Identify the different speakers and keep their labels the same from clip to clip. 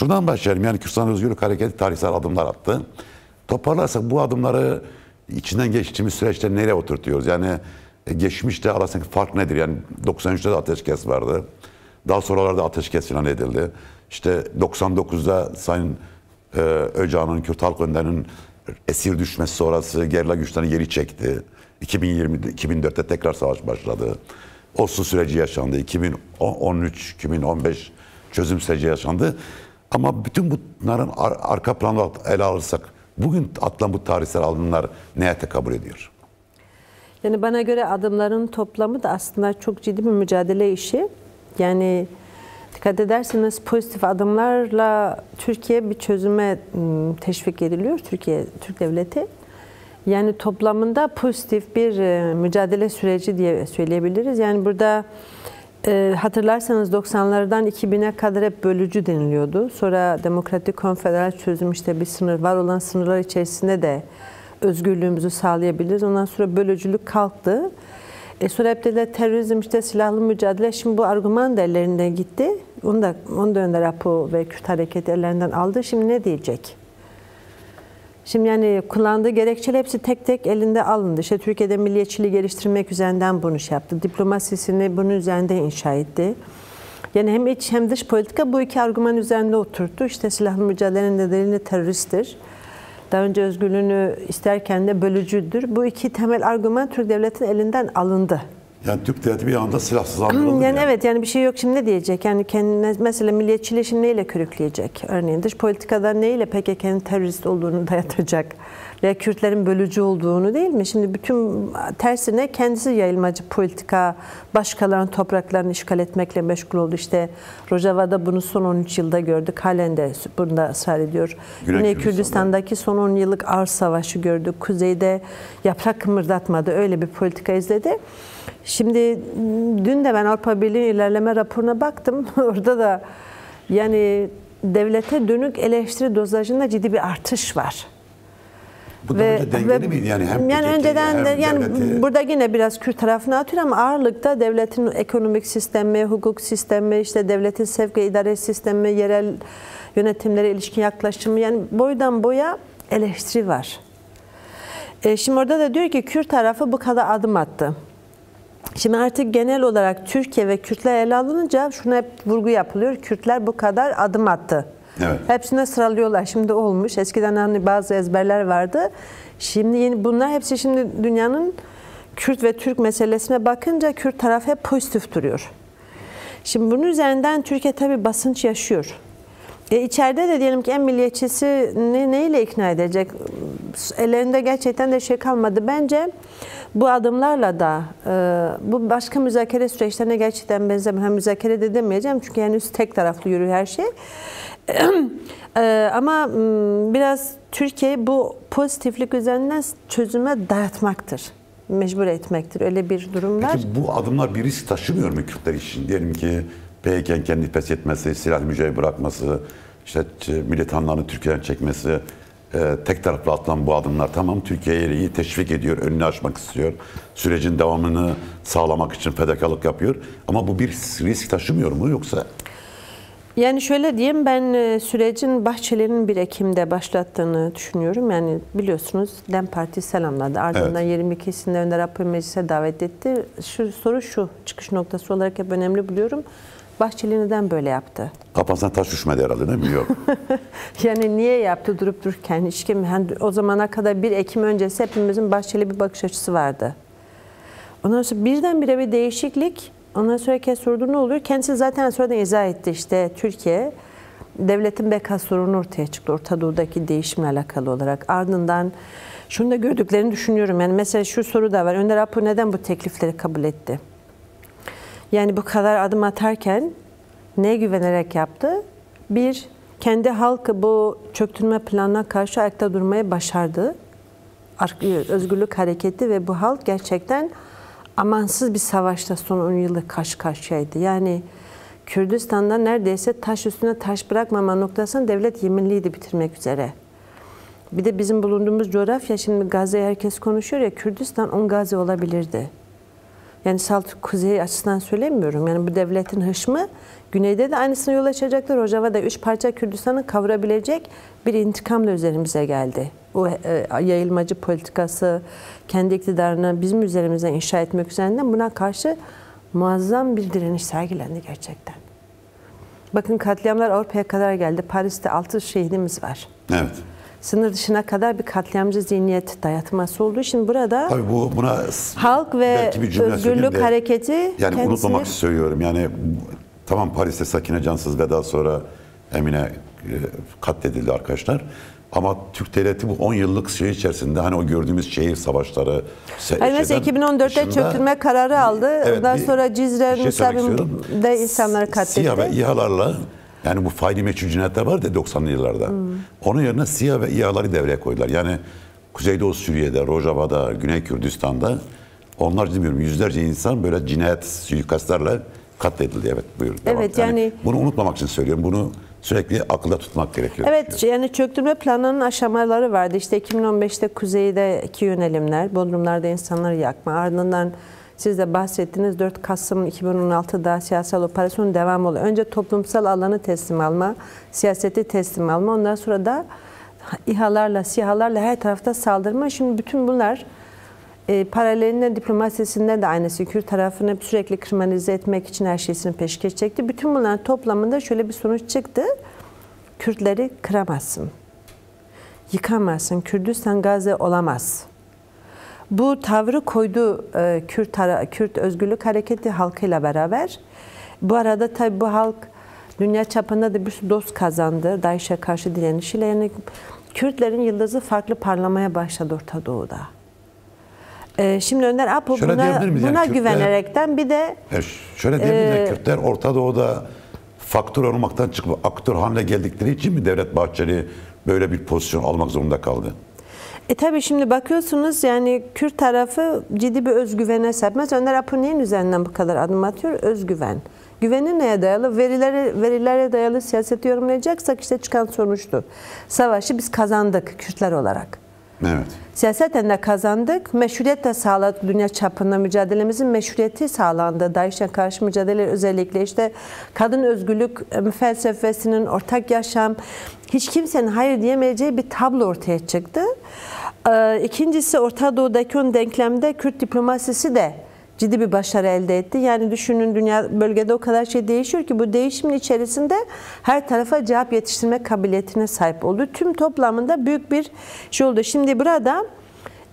Speaker 1: Şuradan başlayalım. Yani Kürdistan Özgürlük Hareketi tarihsel adımlar attı. Toparlarsak bu adımları içinden geçtiğimiz süreçte nereye oturtuyoruz? Yani geçmişte arasındaki fark nedir? Yani 93'te de ateşkes vardı. Daha sonralarda ateşkes ilan edildi. İşte 99'da Sayın Öcalan'ın, Kürt Halk Önder'in esir düşmesi sonrası gerilla güçlerini geri çekti. 2004'te tekrar savaş başladı. Oslo süreci yaşandı. 2013-2015 çözüm süreci yaşandı. Ama bütün bunların arka planı ele alırsak bugün atılan bu tarihsel adımlar neye tekabül ediyor?
Speaker 2: Yani bana göre adımların toplamı da aslında çok ciddi bir mücadele işi. Yani dikkat ederseniz pozitif adımlarla Türkiye bir çözüme teşvik ediliyor. Türk devleti. Yani toplamında pozitif bir mücadele süreci diye söyleyebiliriz. Yani burada hatırlarsanız 90'lardan 2000'e kadar hep bölücü deniliyordu. Sonra demokratik konfederal çözüm, işte bir sınır, var olan sınırlar içerisinde de özgürlüğümüzü sağlayabiliriz. Ondan sonra bölücülük kalktı. Sonra hep de terörizm, işte silahlı mücadele. Şimdi bu argüman da ellerinden gitti. Onu da Önder Apo ve Kürt Hareketi ellerinden aldı. Şimdi ne diyecek? Şimdi yani kullandığı gerekçeler hepsi tek tek elinde alındı. İşte Türkiye'de milliyetçiliği geliştirmek üzerinden bunu yaptı. Diplomasisini bunun üzerinde inşa etti. Yani hem iç hem dış politika bu iki argüman üzerinde oturttu. İşte silahlı mücadelenin nedeniyle teröristtir. Daha önce özgürlüğünü isterken de bölücüdür. Bu iki temel argüman Türk devletinin elinden alındı.
Speaker 1: Yani Türk devleti bir anda silahsızlandırıldı.
Speaker 2: Yani evet, yani bir şey yok, şimdi ne diyecek? Yani kendine mesela milliyetçiliği şimdi neyle körükleyecek? Örneğin dış politikada neyle PKK'nın terörist olduğunu dayatacak? Veya Kürtlerin bölücü olduğunu, değil mi? Şimdi bütün tersine kendisi yayılmacı politika, başkalarının topraklarını işgal etmekle meşgul oldu. İşte Rojava'da bunu son 13 yılda gördük. Halen de bunda ısrar ediyor. Güney Kürdistan'daki son 10 yıllık ağır savaşı gördük. Kuzeyde yaprak kımırdatmadı. Öyle bir politika izledi. Şimdi dün de ben Avrupa Birliği ilerleme raporuna baktım. Orada da yani devlete dönük eleştiri dozajında ciddi bir artış var.
Speaker 1: Bu da önce dengeli miydi? Yani hem
Speaker 2: önceden de yani
Speaker 1: devleti...
Speaker 2: burada yine biraz Kürt tarafına atıyor ama ağırlıkta devletin ekonomik sistemi, hukuk sistemi, işte devletin sevk ve idare sistemi, yerel yönetimlere ilişkin yaklaşımı, yani boydan boya eleştiri var. Şimdi orada da diyor ki Kürt tarafı bu kadar adım attı. Şimdi artık genel olarak Türkiye ve Kürtler ele alınınca şuna hep vurgu yapılıyor. Kürtler bu kadar adım attı.
Speaker 1: Evet.
Speaker 2: Hepsine sıralıyorlar. Şimdi olmuş. Eskiden hani bazı ezberler vardı. Şimdi yeni bunlar hepsi, şimdi dünyanın Kürt ve Türk meselesine bakınca Kürt tarafı hep pozitif duruyor. Şimdi bunun üzerinden Türkiye tabii basınç yaşıyor. İçeride de diyelim ki en milliyetçisi neyle ikna edecek? Ellerinde gerçekten de şey kalmadı. Bence bu adımlarla da bu başka müzakere süreçlerine gerçekten benzemiyor. Hem müzakere de demeyeceğim çünkü henüz tek taraflı yürüyor her şey. Ama biraz Türkiye bu pozitiflik üzerinden çözüme dayatmaktır. Mecbur etmektir. Öyle bir durum var.
Speaker 1: Peki bu adımlar bir risk taşımıyor mu Kürtler için? Diyelim ki PKK'nın kendi pes etmesi, silah mücadele bırakması, işte militanlarını Türkiye'den çekmesi, tek taraflı atılan bu adımlar, tamam, Türkiye'yi teşvik ediyor, önünü açmak istiyor, sürecin devamını sağlamak için fedakarlık yapıyor. Ama bu bir risk taşımıyor mu yoksa? Yani
Speaker 2: şöyle diyeyim, ben sürecin Bahçeli'nin 1 Ekim'de başlattığını düşünüyorum. Yani biliyorsunuz DEM Parti selamladı. Ardından evet, 22'sinde Önder Apo'yu meclise davet etti. Soru şu, çıkış noktası olarak hep önemli buluyorum. Bahçeli neden böyle yaptı?
Speaker 1: Kafasına taş düşmedi herhalde, değil mi? Yok.
Speaker 2: Yani niye yaptı durup dururken? Hiç kim, o zamana kadar 1 Ekim öncesi hepimizin Bahçeli bir bakış açısı vardı. Ondan sonra birdenbire bir değişiklik. Ondan sonra herkes sordu, ne oluyor? Kendisi zaten sonradan izah etti, işte Türkiye devletin beka sorunu ortaya çıktı. Orta Doğu'daki değişimle alakalı olarak. Ardından şunu da gördüklerini düşünüyorum. Yani mesela şu soru da var. Önder Apo neden bu teklifleri kabul etti? Yani bu kadar adım atarken neye güvenerek yaptı? Bir, kendi halkı bu çöktürme planına karşı ayakta durmayı başardı. Özgürlük hareketi ve bu halk gerçekten amansız bir savaşta son 10 yılda karşı karşıyaydı. Yani Kürdistan'da neredeyse taş üstüne taş bırakmama noktasında devlet yeminliydi bitirmek üzere. Bir de bizim bulunduğumuz coğrafya, şimdi Gazze'yi herkes konuşuyor ya, Kürdistan 10 Gazze olabilirdi. Yani salt kuzey açısından söylemiyorum. Yani bu devletin hışmı güneyde de aynısına yol açacaklar. Rojava'da 3 parça Kürdistan'ı kavurabilecek bir intikamla üzerimize geldi. O yayılmacı politikası, kendi iktidarını bizim üzerimize inşa etmek üzerinden buna karşı muazzam bir direniş sergilendi gerçekten. Bakın katliamlar Avrupa'ya kadar geldi. Paris'te 6 şehidimiz var.
Speaker 1: Evet.
Speaker 2: Sınır dışına kadar bir katliamcı zihniyet dayatması olduğu için burada
Speaker 1: tabii buna
Speaker 2: halk ve özgürlük hareketi
Speaker 1: yani unutmamak için söylüyorum. Yani tamam Paris'te Sakine Cansız Veda sonra Emine katledildi arkadaşlar. Ama Türk devleti bu 10 yıllık şey içerisinde hani o gördüğümüz şehir savaşları
Speaker 2: mesela 2014'te çöktürme kararı aldı.
Speaker 1: Evet,
Speaker 2: ondan sonra Cizre, Nusaybin'de insanları katletti.
Speaker 1: SİHA ve İHA'larla yani bu faili meçhul cinayetler vardı 90'lı yıllarda. Onun yerine SİHA ve İHA'ları devreye koydular. Yani Kuzeydoğu Suriye'de, Rojava'da, Güney Kürdistan'da onlarca bilmiyorum yüzlerce insan böyle cinayet suikastlarla katledildi. Evet buyurun.
Speaker 2: Evet yani
Speaker 1: bunu unutmamak için söylüyorum. Bunu sürekli akılda tutmak gerekiyor.
Speaker 2: Evet yani çöktürme planının aşamaları vardı. İşte 2015'te kuzeyde 2 yönelimler, Bodrumlarda insanları yakma. Ardından siz de bahsettiğiniz 4 Kasım 2016'da siyasal operasyon devam oluyor. Önce toplumsal alanı teslim alma, siyaseti teslim alma. Ondan sonra da İHA'larla, SİHA'larla her tarafta saldırma. Şimdi bütün bunlar paralelinde diplomasisinde de aynısı. Kürt tarafını sürekli kriminalize etmek için her şeysini peşkeş çekti. Bütün bunların toplamında şöyle bir sonuç çıktı. Kürtleri kıramazsın. Yıkamazsın. Kürdistan Gazze olamaz. Bu tavrı koydu Kürt Özgürlük Hareketi halkıyla beraber. Bu arada tabii bu halk dünya çapında da bir dost kazandı. DAEŞ'e karşı direnişiyle. Yani Kürtlerin yıldızı farklı parlamaya başladı Orta Doğu'da. Şimdi Önder Apo buna güvenerekten bir de
Speaker 1: şöyle diyebiliriz, Kürtler Orta Doğu'da faktör olmaktan çıkıp aktör haline geldikleri için mi Devlet Bahçeli böyle bir pozisyon almak zorunda kaldı?
Speaker 2: Tabii şimdi bakıyorsunuz yani Kürt tarafı ciddi bir özgüvene sahip. Mesela Önder Apo neyin üzerinden bu kadar adım atıyor? Özgüven. Güveni neye dayalı? Verilere dayalı siyaseti yorumlayacaksak işte çıkan sonuçtu. Savaşı biz kazandık Kürtler olarak.
Speaker 1: Evet.
Speaker 2: Siyaseten de kazandık. Meşruiyet de sağladık. Dünya çapında mücadelemizin meşruiyeti sağlandı. DAEŞ'e karşı mücadele özellikle işte kadın özgürlük felsefesinin ortak yaşam, hiç kimsenin hayır diyemeyeceği bir tablo ortaya çıktı. İkincisi Orta Doğu'daki o denklemde Kürt diplomasisi de ciddi bir başarı elde etti. Yani düşünün dünya bölgede o kadar şey değişiyor ki bu değişimin içerisinde her tarafa cevap yetiştirme kabiliyetine sahip oldu. Tüm toplamında büyük bir şey oldu. Şimdi burada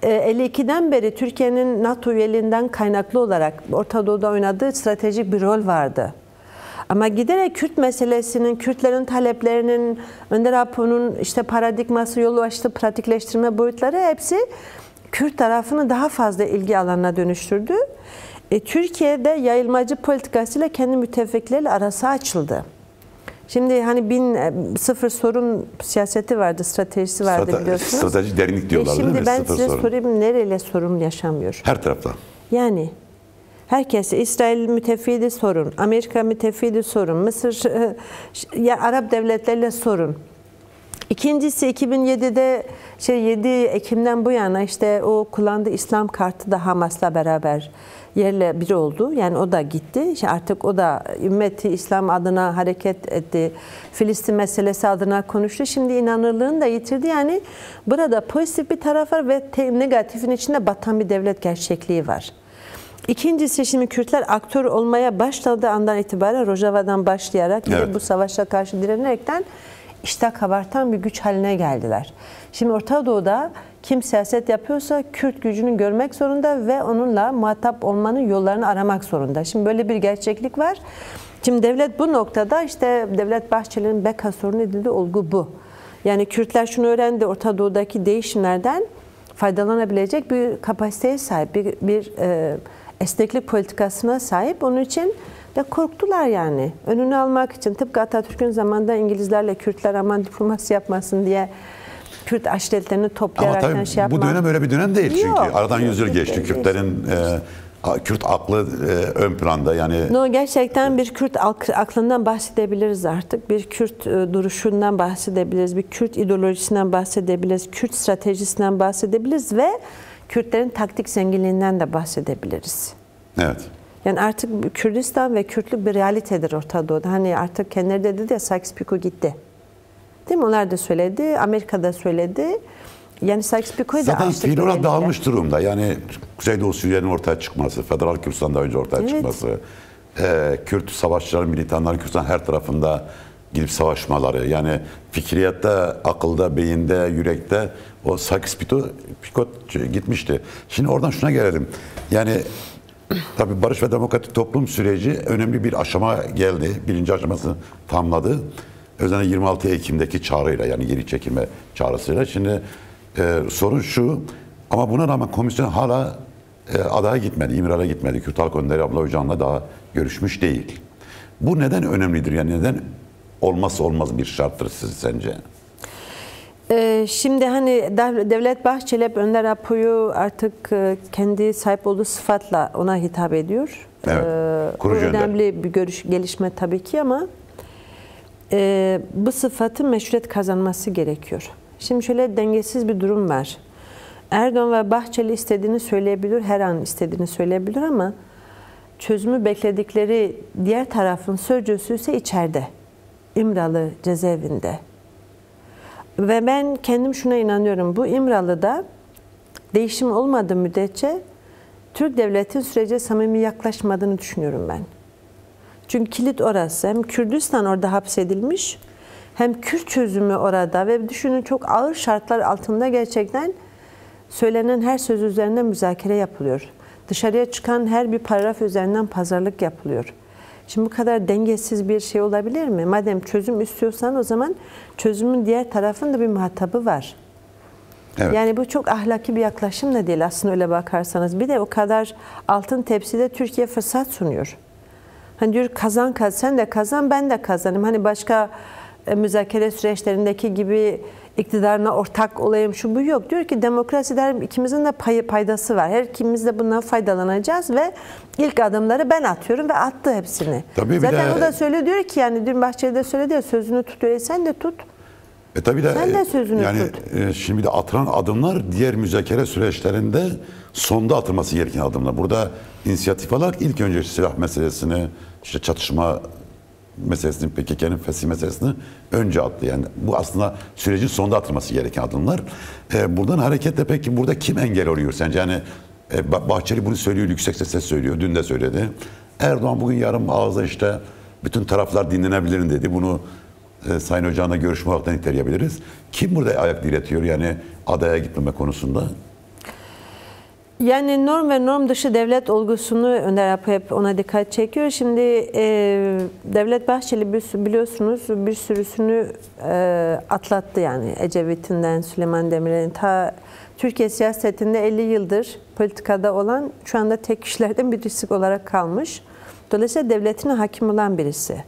Speaker 2: 52'den beri Türkiye'nin NATO üyeliğinden kaynaklı olarak Orta Doğu'da oynadığı stratejik bir rol vardı. Ama giderek Kürt meselesinin, Kürtlerin taleplerinin, Önder Apo'nun işte paradigması, yolu açtı, pratikleştirme boyutları hepsi Kürt tarafını daha fazla ilgi alanına dönüştürdü. Türkiye'de yayılmacı politikasıyla kendi müttefikleriyle arası açıldı. Şimdi hani sıfır sorun siyaseti vardı, stratejisi vardı biliyorsunuz.
Speaker 1: Strateji derinlik diyorlar değil mi?
Speaker 2: Şimdi ben size sorayım nereyle sorun yaşamıyor?
Speaker 1: Her tarafta.
Speaker 2: Yani herkes İsrail müttefiki sorun, Amerika müttefiki sorun, Mısır, ya Arap devletleriyle sorun. İkincisi 2007'de 7 Ekim'den bu yana işte o kullandığı İslam kartı da Hamas'la beraber yerle bir oldu. Yani o da gitti. İşte artık o da ümmeti İslam adına hareket etti. Filistin meselesi adına konuştu. Şimdi inanırlığını da yitirdi. Yani burada pozitif bir taraf var ve negatifin içinde batan bir devlet gerçekliği var. İkincisi şimdi Kürtler aktör olmaya başladığı andan itibaren Rojava'dan başlayarak bu savaşa karşı direnerekten iştah kabartan bir güç haline geldiler. Şimdi Orta Doğu'da kim siyaset yapıyorsa Kürt gücünü görmek zorunda ve onunla muhatap olmanın yollarını aramak zorunda. Şimdi böyle bir gerçeklik var. Şimdi devlet bu noktada işte Devlet Bahçeli'nin beka sorunu edildiği olgu bu. Yani Kürtler şunu öğrendi, Orta Doğu'daki değişimlerden faydalanabilecek bir kapasiteye sahip, bir esneklik politikasına sahip. Onun için de korktular yani. Önünü almak için tıpkı Atatürk'ün zamanında İngilizlerle Kürtler aman diplomasi yapmasın diye Kürt aşiretlerini toplayarak
Speaker 1: ama tabii
Speaker 2: şey yapmak.
Speaker 1: bu dönem öyle bir dönem değil çünkü.
Speaker 2: Yok,
Speaker 1: aradan 100 yıl geçti. Kürtlerin Kürt aklı ön planda yani.
Speaker 2: No, gerçekten bir Kürt aklından bahsedebiliriz artık. Bir Kürt duruşundan bahsedebiliriz. Bir Kürt ideolojisinden bahsedebiliriz. Kürt stratejisinden bahsedebiliriz ve Kürtlerin taktik zenginliğinden de bahsedebiliriz.
Speaker 1: Evet.
Speaker 2: Yani artık Kürdistan ve Kürtlük bir realitedir Orta Doğu'da. Hani artık kendileri de dedi ya, Sykes-Picot gitti. Değil mi? Onlar da söyledi. Amerika'da söyledi. Yani Sykes-Picot'u da
Speaker 1: zaten
Speaker 2: açtık.
Speaker 1: fiil olarak
Speaker 2: böylelikle.
Speaker 1: dağılmış durumda. Yani Kuzeydoğu Suriye'nin ortaya çıkması, Federal Kürdistan'da önce ortaya
Speaker 2: Evet.
Speaker 1: çıkması, Kürt savaşçıların, militanların Kürdistan her tarafında gidip savaşmaları. Yani fikriyette, akılda, beyinde, yürekte o Sykes-Picot gitmişti. Şimdi oradan şuna gelelim. Yani tabii barış ve demokratik toplum süreci önemli bir aşama geldi. Birinci aşamasını tamamladı. Özellikle 26 Ekim'deki çağrıyla, yani geri çekilme çağrısıyla. Şimdi sorun şu, ama buna rağmen komisyon hala adaya gitmedi, İmralı'ya gitmedi. Kürt Halk Önderi Abdullah Öcalan'la daha görüşmüş değil. Bu neden önemlidir? Yani neden olmazsa olmaz bir şarttır sence?
Speaker 2: Şimdi hani Devlet Bahçeli hep Önder Apo'yu artık kendi sahip olduğu sıfatla ona hitap ediyor.
Speaker 1: Evet,
Speaker 2: Bu
Speaker 1: kurucu önder.
Speaker 2: önemli bir gelişme tabii ki, ama bu sıfatın meşruiyet kazanması gerekiyor. Şimdi şöyle dengesiz bir durum var. Erdoğan ve Bahçeli istediğini söyleyebilir, her an istediğini söyleyebilir, ama çözümü bekledikleri diğer tarafın sözcüsü ise içeride. İmralı cezaevinde. Ve ben kendim şuna inanıyorum. Bu İmralı'da değişim olmadığı müddetçe Türk devletin sürece samimi yaklaşmadığını düşünüyorum ben. Çünkü kilit orası. Hem Kürdistan orada hapsedilmiş, hem Kürt çözümü orada ve düşünün, çok ağır şartlar altında gerçekten söylenen her söz üzerinden müzakere yapılıyor. Dışarıya çıkan her bir paragraf üzerinden pazarlık yapılıyor. Şimdi bu kadar dengesiz bir şey olabilir mi? Madem çözüm istiyorsan, o zaman çözümün diğer tarafında bir muhatabı var.
Speaker 1: Evet.
Speaker 2: Yani bu çok ahlaki bir yaklaşım da değil aslında, öyle bakarsanız. Bir de o kadar altın tepside Türkiye fırsat sunuyor. Hani diyor kazan kazan, sen de kazan, ben de kazanayım. Hani başka müzakere süreçlerindeki gibi iktidarına ortak olayım, şu bu yok. Diyor ki demokraside ikimizin de paydası var. Her ikimiz de bundan faydalanacağız ve ilk adımları ben atıyorum ve attı hepsini.
Speaker 1: Tabii
Speaker 2: zaten
Speaker 1: de,
Speaker 2: o da söylüyor, diyor ki yani dün Bahçeli de söyledi ya, sözünü tutuyor. Sen de tut.
Speaker 1: Tabii de,
Speaker 2: sen de sözünü
Speaker 1: yani,
Speaker 2: tut.
Speaker 1: Şimdi de atılan adımlar diğer müzakere süreçlerinde sonda atılması gereken adımlar. Burada inisiyatif alarak ilk önce silah meselesini, işte çatışma meselesini, PKK'nın fesih meselesini önce attı. Yani bu aslında sürecin sonda atılması gereken adımlar. Buradan hareketle peki burada kim engel oluyor sence? Yani Bahçeli bunu söylüyor, yüksek sesle söylüyor. Dün de söyledi. Erdoğan bugün yarım ağızda işte bütün taraflar dinlenebilir dedi. Bunu Sayın Öcalan'la görüşme olarak niteleyebiliriz. Kim burada ayak diretiyor yani adaya gitmeme konusunda?
Speaker 2: Yani norm ve norm dışı devlet olgusunu Önder Apo hep ona dikkat çekiyor. Şimdi Devlet Bahçeli biliyorsunuz bir sürüsünü atlattı yani. Ecevit'inden Süleyman Demirel'in ta Türkiye siyasetinde 50 yıldır politikada olan, şu anda tek kişilerden birisi olarak kalmış. Dolayısıyla devletine hakim olan birisi.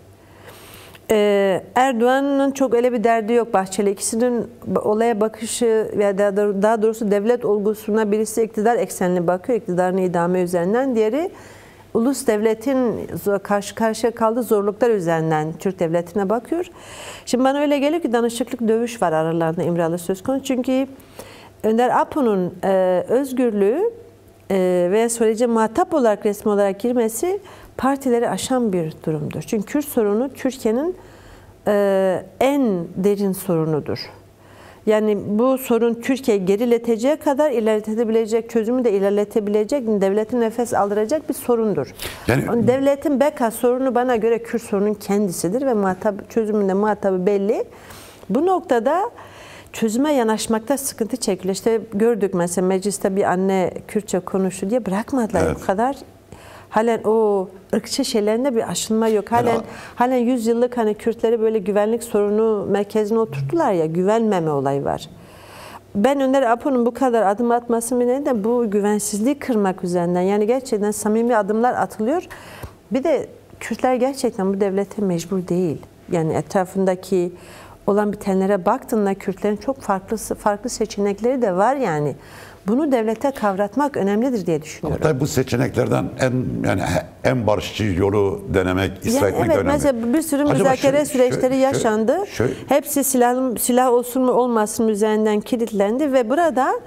Speaker 2: Erdoğan'ın çok öyle bir derdi yok Bahçeli. İkisinin olaya bakışı veya daha doğrusu devlet olgusuna, birisi iktidar eksenli bakıyor, iktidarını idame üzerinden. Diğeri ulus devletin karşı karşıya kaldığı zorluklar üzerinden Türk devletine bakıyor. Şimdi bana öyle geliyor ki danışıklık, dövüş var aralarında İmralı söz konusu. Çünkü Önder Apo'nun özgürlüğü ve sürece muhatap olarak, resmi olarak girmesi partileri aşan bir durumdur. Çünkü Kürt sorunu Türkiye'nin en derin sorunudur. Yani bu sorun Türkiye'yi gerileteceği kadar ilerletebilecek, çözümü de ilerletebilecek, devletin nefes aldıracak bir sorundur. Yani devletin beka sorunu bana göre Kürt sorunun kendisidir ve çözümünde muhatabı belli. Bu noktada çözüme yanaşmakta sıkıntı çekiliyor. İşte gördük mesela mecliste bir anne Kürtçe konuştu diye bırakmadılar. Evet. Bu kadar halen o ırkçı şeylerinde bir aşınma yok. Halen 100 yıllık hani Kürtleri böyle güvenlik sorunu merkezine oturttular ya, güvenmeme olayı var. Ben Önder Apo'nun bu kadar adım atmasının nedeni de bu güvensizliği kırmak üzerinden. Yani gerçekten samimi adımlar atılıyor. Bir de Kürtler gerçekten bu devlete mecbur değil. Yani etrafındaki olan bitenlere baktığında Kürtlerin çok farklı seçenekleri de var yani. Bunu devlete kavratmak önemlidir diye düşünüyorum.
Speaker 1: Tabii bu seçeneklerden en barışçı yolu denemek, ısrar etmek
Speaker 2: evet,
Speaker 1: önemli.
Speaker 2: Mesela bir sürü müzakere süreçleri yaşandı. Hepsi silah olsun mu olmasın üzerinden kilitlendi ve burada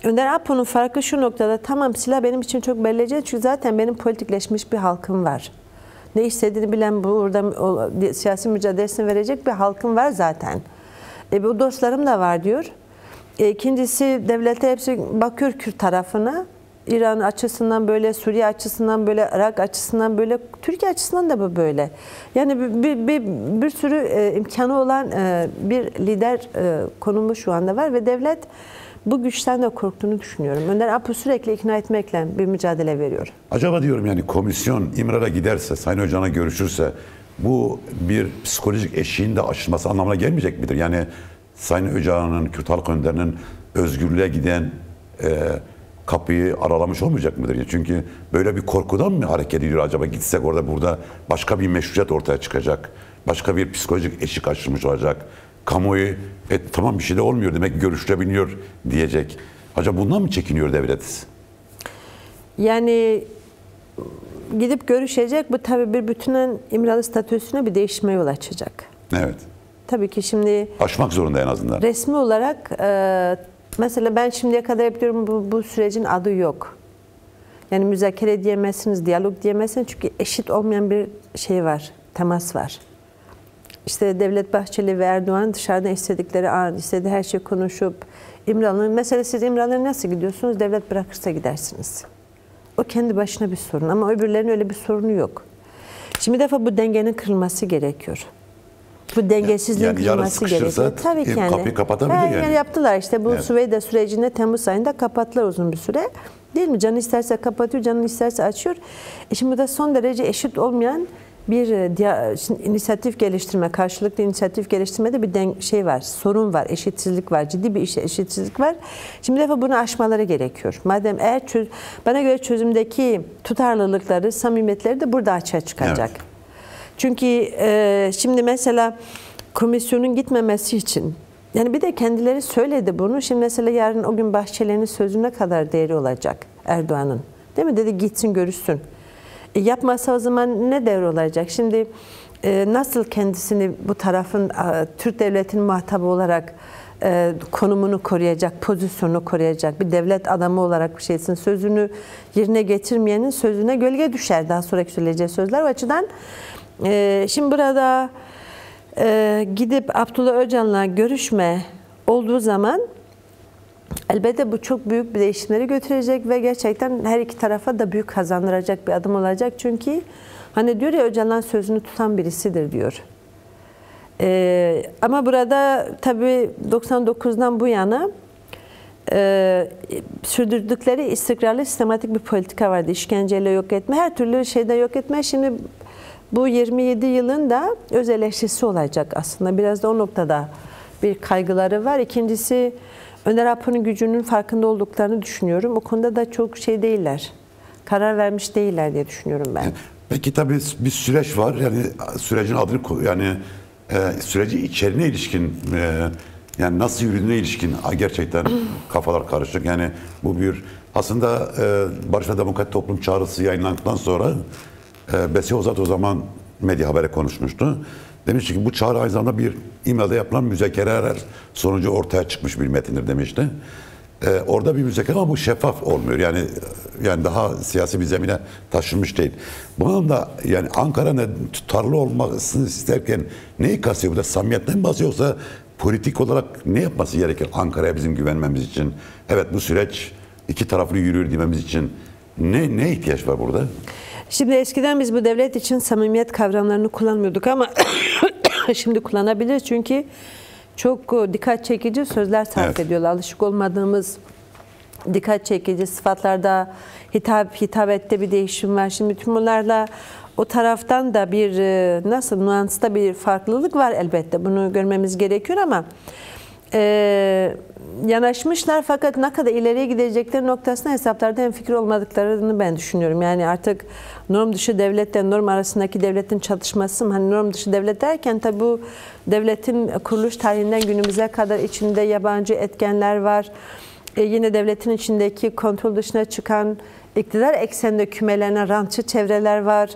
Speaker 2: Önder Apo'nun farkı şu noktada, tamam silah benim için çok belirleyici çünkü zaten benim politikleşmiş bir halkım var. Ne istediğini bilen, burada siyasi mücadelesini verecek bir halkım var zaten. Bu dostlarım da var diyor. İkincisi devlete hepsi bakıyor Kürt tarafına. İran açısından böyle, Suriye açısından böyle, Irak açısından böyle, Türkiye açısından da bu böyle. Yani bir sürü imkanı olan bir lider konumu şu anda var ve devlet bu güçten de korktuğunu düşünüyorum. Önder Apo sürekli ikna etmekle bir mücadele veriyor.
Speaker 1: Acaba diyorum yani komisyon İmralı'ya giderse, Sayın Öcalan'a görüşürse bu bir psikolojik eşiğin de aşılması anlamına gelmeyecek midir? Yani Sayın Öcalan'ın, Kürt Halk Önderinin özgürlüğe giden kapıyı aralamış olmayacak mıdır? Çünkü böyle bir korkudan mı hareket ediyor acaba? Gitsek orada burada başka bir meşruiyet ortaya çıkacak. Başka bir psikolojik eşik aşılmış olacak. Kamuoyu tamam bir şey de olmuyor demek görüşülebiliyor diyecek. Acaba bundan mı çekiniyor devlet?
Speaker 2: Yani gidip görüşecek. Bu tabii bir bütünen İmralı statüsüne bir değişime yol açacak.
Speaker 1: Evet.
Speaker 2: Tabii ki şimdi
Speaker 1: Aşmak zorunda en azından.
Speaker 2: resmi olarak mesela ben şimdiye kadar hep diyorum bu sürecin adı yok. Yani müzakere diyemezsiniz, diyalog diyemezsiniz çünkü eşit olmayan bir şey var, temas var. İşte Devlet Bahçeli ve Erdoğan dışarıdan istedikleri an, istediği her şeyi konuşup İmralı'nın, mesela siz İmralı'ya nasıl gidiyorsunuz? Devlet bırakırsa gidersiniz. O kendi başına bir sorun ama öbürlerinin öyle bir sorunu yok. Şimdi bir defa bu dengenin kırılması gerekiyor. Bu dengesizliğin kırılması gerekiyor. Tabii ki
Speaker 1: kapıyı kapatabilir yani.
Speaker 2: Yani yaptılar işte bu Süveyda sürecinde Temmuz ayında kapattılar uzun bir süre. Değil mi? Canı isterse kapatıyor, canı isterse açıyor. Şimdi burada son derece eşit olmayan bir inisiyatif geliştirme, karşılıklı inisiyatif geliştirmede bir şey var, sorun var, eşitsizlik var, ciddi bir eşitsizlik var. Şimdi bir defa bunu aşmaları gerekiyor. Madem bana göre çözümdeki tutarlılıkları, samimiyetleri de burada açığa çıkacak. Evet. Çünkü şimdi mesela komisyonun gitmemesi için, yani bir de kendileri söyledi bunu. Şimdi mesela yarın o gün Bahçeli'nin sözüne kadar değeri olacak Erdoğan'ın. Değil mi? Dedi gitsin görüşsün. Yapmazsa o zaman ne değer olacak? Şimdi nasıl kendisini bu tarafın, Türk devletinin muhatabı olarak konumunu koruyacak, pozisyonunu koruyacak, bir devlet adamı olarak bir şeysin, sözünü yerine getirmeyenin sözüne gölge düşer daha sonraki söyleyeceği sözler. O açıdan şimdi burada gidip Abdullah Öcalan'la görüşme olduğu zaman elbette bu çok büyük bir değişimleri götürecek ve gerçekten her iki tarafa da büyük kazandıracak bir adım olacak. Çünkü hani diyor ya Öcalan sözünü tutan birisidir diyor. Ama burada tabii 99'dan bu yana sürdürdükleri istikrarlı sistematik bir politika vardı. İşkenceyle yok etme, her türlü şeyde yok etme. Şimdi bu 27 yılın da öz eleştirisi olacak aslında. Biraz da o noktada bir kaygıları var. İkincisi Önder Apo'nun gücünün farkında olduklarını düşünüyorum. O konuda da çok şey değiller. Karar vermiş değiller diye düşünüyorum ben.
Speaker 1: Peki tabii bir süreç var. Yani sürecin adını yani süreci içeriğine ilişkin yani nasıl yürüdüğüne ilişkin gerçekten kafalar karışık. Yani bu bir aslında Barış ve Demokrat Toplum çağrısı yayınlandıktan sonra Besi Ozat o zaman Medya Haber'e konuşmuştu. Demişti ki bu çağrı aynı zamanda bir İmralı'da yapılan müzakereler sonucu ortaya çıkmış bir metindir demişti. Orada bir müzakere ama bu şeffaf olmuyor. Yani daha siyasi bir zemine taşınmış değil. Bunun da yani Ankara'nın tutarlı olmasını isterken neyi kastediyor? Burada samimiyetten mi bahsediyor yoksa politik olarak ne yapması gerekir Ankara'ya bizim güvenmemiz için? Evet bu süreç iki taraflı yürüyor dememiz için ne ihtiyaç var burada? Şimdi
Speaker 2: eskiden biz bu devlet için samimiyet kavramlarını kullanmıyorduk ama şimdi kullanabiliriz çünkü çok dikkat çekici sözler sarf ediyorlar. Alışık olmadığımız dikkat çekici sıfatlarda hitabette bir değişim var. Şimdi tüm bunlarla o taraftan da bir nüansta bir farklılık var elbette. Bunu görmemiz gerekiyor ama yanaşmışlar fakat ne kadar ileriye gidecekleri noktasında hesaplarda hemfikir olmadıklarını ben düşünüyorum. Yani artık norm dışı devletle norm arasındaki devletin çatışması mı? Hani norm dışı devlet derken tabii bu devletin kuruluş tarihinden günümüze kadar içinde yabancı etkenler var. Yine devletin içindeki kontrol dışına çıkan iktidar ekseninde kümelenen rantçı çevreler var.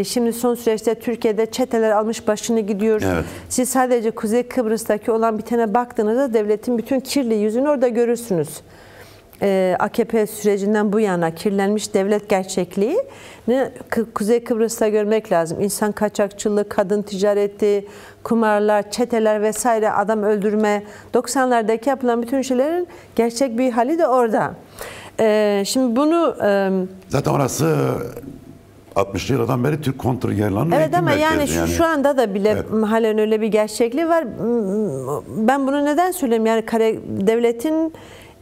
Speaker 2: Şimdi son süreçte Türkiye'de çeteler almış başını gidiyor. Evet. Siz sadece Kuzey Kıbrıs'taki olan bitene baktığınızda devletin bütün kirli yüzünü orada görürsünüz. AKP sürecinden bu yana kirlenmiş devlet gerçekliği Kuzey Kıbrıs'ta görmek lazım. İnsan kaçakçılığı, kadın ticareti, kumarlar, çeteler vesaire, adam öldürme, 90'lardaki yapılan bütün şeylerin gerçek bir hali de orada. Şimdi bunu...
Speaker 1: Zaten orası 60'lı yıllardan beri Türk kontrgerlerinin
Speaker 2: evet,
Speaker 1: eğitim
Speaker 2: ama
Speaker 1: merkezi.
Speaker 2: yani şu anda da bile halen öyle bir gerçekliği var. Ben bunu neden söyleyeyim? Yani devletin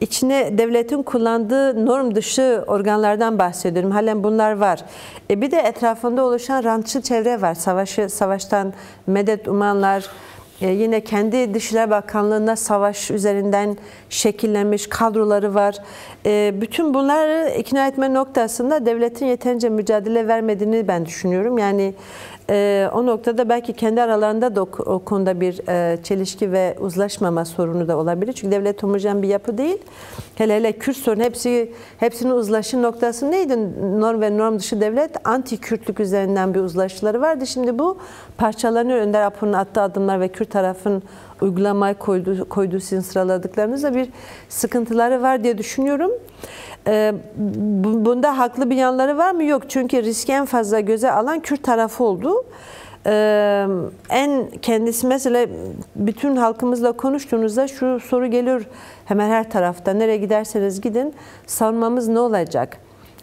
Speaker 2: içine, devletin kullandığı norm dışı organlardan bahsediyorum. Halen bunlar var. Bir de etrafında oluşan rantçı çevre var. Savaştan medet umanlar, yine kendi Dışişleri Bakanlığı'nda savaş üzerinden şekillenmiş kadroları var. Bütün bunları ikna etme noktasında devletin yeterince mücadele vermediğini ben düşünüyorum. Yani o noktada belki kendi aralarında da o konuda bir çelişki ve uzlaşmama sorunu da olabilir. Çünkü devlet homojen bir yapı değil. Hele hele Kürt sorunu hepsinin uzlaşı noktası neydi? Norm ve norm dışı devlet anti-Kürtlük üzerinden bir uzlaşıları vardı. Şimdi bu parçalanıyor. Önder Apo'nun attığı adımlar ve Kürt tarafın uygulamaya koyduğu sizin sıraladıklarınızda bir sıkıntıları var diye düşünüyorum. Bunda haklı bir yanları var mı? Yok. Çünkü riski en fazla göze alan Kürt tarafı oldu. Kendisi mesela bütün halkımızla konuştuğunuzda şu soru geliyor hemen her tarafta. Nereye giderseniz gidin, savunmamız ne olacak?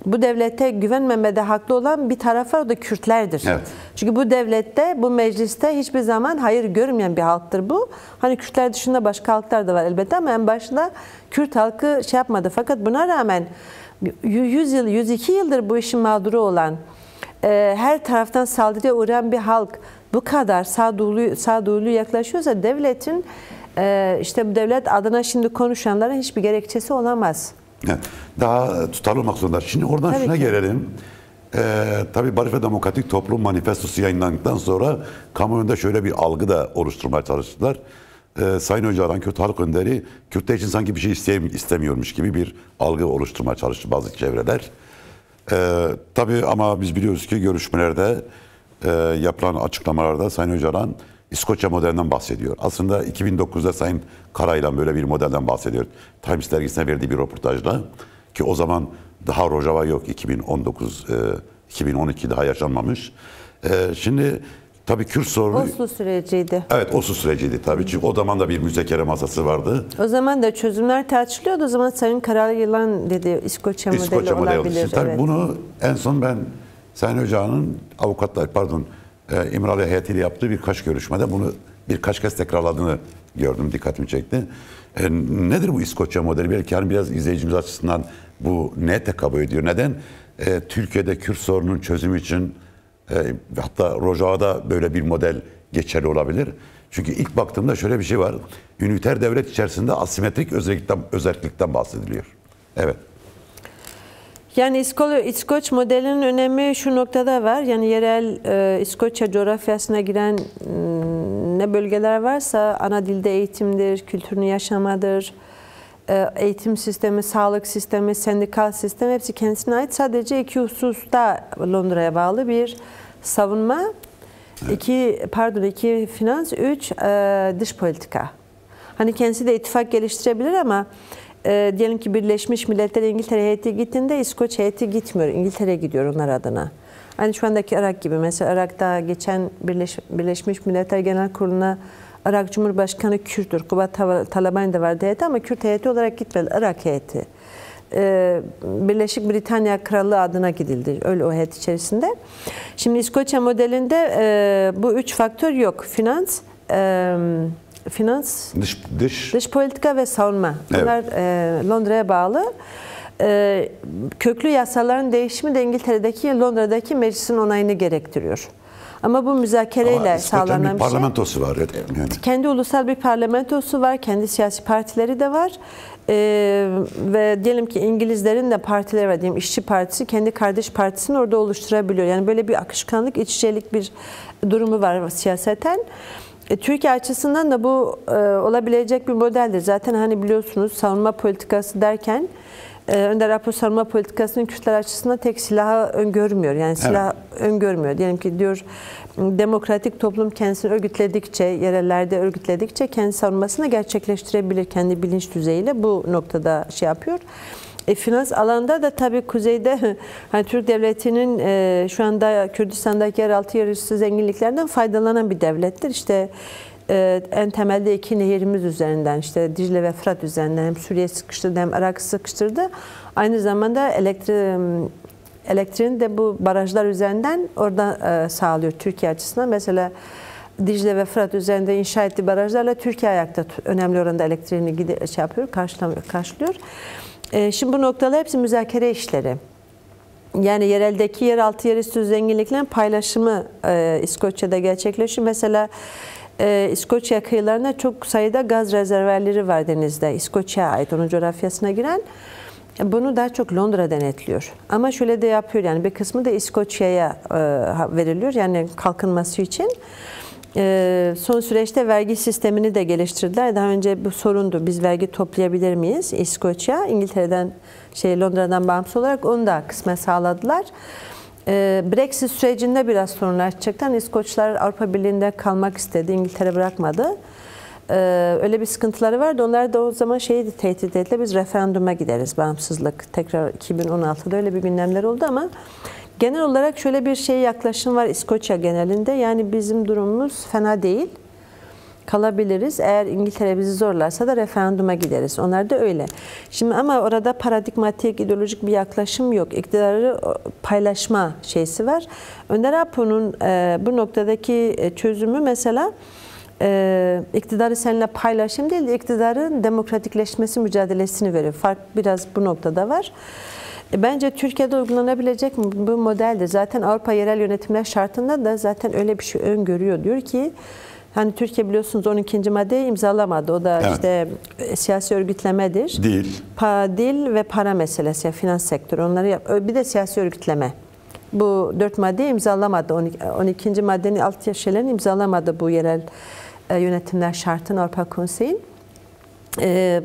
Speaker 2: Bu devlete güvenmemede haklı olan bir taraf var, o da Kürtlerdir. Evet. Çünkü bu devlette, bu mecliste hiçbir zaman hayır görmeyen bir halktır bu. Hani Kürtler dışında başka halklar da var elbette ama en başta Kürt halkı şey yapmadı. Fakat buna rağmen 100 yıl, 102 yıldır bu işin mağduru olan, her taraftan saldırıya uğrayan bir halk bu kadar sağduyulu yaklaşıyorsa devletin, işte bu devlet adına şimdi konuşanların hiçbir gerekçesi olamaz.
Speaker 1: Evet, daha tutarlı olmak zorunda. Şimdi oradan
Speaker 2: tabii
Speaker 1: şuna
Speaker 2: ki
Speaker 1: gelelim. Tabii Barış ve Demokratik Toplum Manifestosu yayınlandıktan sonra kamuoyunda şöyle bir algı da oluşturmaya çalıştılar. Sayın Öcalan, Kürt Halk Önderi, Kürtler için sanki bir şey istemiyormuş gibi bir algı oluşturmaya çalıştı bazı çevreler. Tabii ama biz biliyoruz ki görüşmelerde yapılan açıklamalarda Sayın Öcalan İskoçya modelinden bahsediyor. Aslında 2009'da Sayın Karaylan böyle bir modelden bahsediyor. Times dergisine verdiği bir röportajda ki o zaman daha Rojava yok, 2019, 2012 daha yaşanmamış. Şimdi tabii Kürt sorunu...
Speaker 2: Oslo süreciydi.
Speaker 1: Evet, Oslo süreciydi tabii. Çünkü o zaman da bir müzakere masası vardı.
Speaker 2: O zaman da çözümler tartışılıyordu. O zaman Sayın Karaylan dedi İskoçya modeli olabilir.
Speaker 1: Tabii
Speaker 2: evet.
Speaker 1: Bunu en son ben Sayın Öcalan'ın İmralı heyetiyle yaptığı birkaç görüşmede bunu birkaç kez tekrarladığını gördüm, dikkatimi çekti. Nedir bu İskoçya modeli? Belki hani biraz izleyicimiz açısından bu neye tekabül ediyor? Neden Türkiye'de Kürt sorunun çözümü için hatta Rojava'da böyle bir model geçerli olabilir? Çünkü ilk baktığımda şöyle bir şey var. Üniter devlet içerisinde asimetrik özellikten bahsediliyor. Evet.
Speaker 2: Yani İskoç modelinin önemi şu noktada var. Yani yerel İskoçya coğrafyasına giren ne bölgeler varsa ana dilde eğitimdir, kültürünü yaşamadır, eğitim sistemi, sağlık sistemi, sendikal sistemi hepsi kendisine ait. Sadece iki hususta Londra'ya bağlı: bir savunma, iki finans, üç dış politika. Hani kendisi de ittifak geliştirebilir ama diyelim ki Birleşmiş Milletler İngiltere heyeti gittiğinde İskoç heyeti gitmiyor. İngiltere gidiyor onlar adına. Aynı şu andaki Irak gibi. Mesela Irak'ta geçen Birleşmiş Milletler Genel Kurulu'na Irak Cumhurbaşkanı Kürt'tür. Kubat Talabani de vardı heyeti ama Kürt heyeti olarak gitmedi. Irak heyeti. Birleşik Britanya Krallığı adına gidildi. Öyle o heyet içerisinde. Şimdi İskoçya modelinde bu üç faktör yok. Finans, dış politika ve savunma. Bunlar Londra'ya bağlı. Köklü yasaların değişimi de İngiltere'deki, Londra'daki meclisin onayını gerektiriyor. Ama bu müzakereyle sağlanan bir şey.
Speaker 1: Parlamentosu var. Yani.
Speaker 2: Kendi ulusal bir parlamentosu var. Kendi siyasi partileri de var. Ve diyelim ki İngilizlerin de partileri var. Diyelim İşçi Partisi kendi kardeş partisini orada oluşturabiliyor. Yani böyle bir akışkanlık, iç içelik bir durumu var siyaseten. Türkiye açısından da bu olabilecek bir modeldir. Zaten hani biliyorsunuz savunma politikası derken Önder Apo savunma politikasının Kürtler açısından tek silahı öngörmüyor. Yani silah öngörmüyor. Diyelim ki diyor demokratik toplum kendisini örgütledikçe, yerellerde örgütledikçe kendi savunmasını gerçekleştirebilir kendi bilinç düzeyiyle. Bu noktada şey yapıyor. Finans alanda da tabii kuzeyde hani Türk devletinin şu anda Kürdistan'daki yeraltı yerüstü zenginliklerden faydalanan bir devlettir. İşte en temelde iki nehirimiz üzerinden, işte Dicle ve Fırat üzerinden hem Suriye sıkıştırdı hem Irak sıkıştırdı. Aynı zamanda elektriğini de bu barajlar üzerinden orada sağlıyor Türkiye açısından. Mesela Dicle ve Fırat üzerinde inşa ettiği barajlarla Türkiye ayakta önemli oranda elektriğini karşılıyor. Şimdi bu noktalar hepsi müzakere işleri. Yani yereldeki yeraltı yerüstü zenginliklerin paylaşımı İskoçya'da gerçekleşiyor. Mesela İskoçya kıyılarında çok sayıda gaz rezervörleri var denizde. İskoçya'ya ait, onun coğrafyasına giren. Bunu daha çok Londra denetliyor. Ama şöyle de yapıyor, yani bir kısmı da İskoçya'ya veriliyor. Yani kalkınması için. Son süreçte vergi sistemini de geliştirdiler. Daha önce bu sorundu. Biz vergi toplayabilir miyiz? İskoçya, İngiltere'den, Londra'dan bağımsız olarak onu da kısmen sağladılar. Brexit sürecinde biraz sorunlar çıktı. İskoçlar Avrupa Birliği'nde kalmak istedi. İngiltere bırakmadı. Öyle bir sıkıntıları vardı. Onlar da o zaman şeyi tehdit ettiler. Biz referanduma gideriz, bağımsızlık. Tekrar 2016'da öyle bir gündemler oldu ama genel olarak şöyle bir yaklaşım var İskoçya genelinde. Yani bizim durumumuz fena değil. Kalabiliriz. Eğer İngiltere bizi zorlarsa da referanduma gideriz. Onlar da öyle. Şimdi ama orada paradigmatik, ideolojik bir yaklaşım yok. İktidarı paylaşma şeysi var. Önder Apo'nun bu noktadaki çözümü mesela iktidarı seninle paylaşım değil de iktidarın demokratikleşmesi mücadelesini veriyor. Fark biraz bu noktada var. Bence Türkiye'de uygulanabilecek bu modeldir. Zaten Avrupa Yerel Yönetimler Şartı'nda da zaten öyle bir şey öngörüyor. Diyor ki hani Türkiye biliyorsunuz 12. maddeyi imzalamadı. O da işte siyasi örgütlemedir. Dil ve para meselesi, finans sektörü. Onları bir de siyasi örgütleme. Bu 4 maddeyi imzalamadı. 12. maddenin alt şeylerini imzalamadı bu yerel yönetimler şartını Avrupa Konseyi'nin.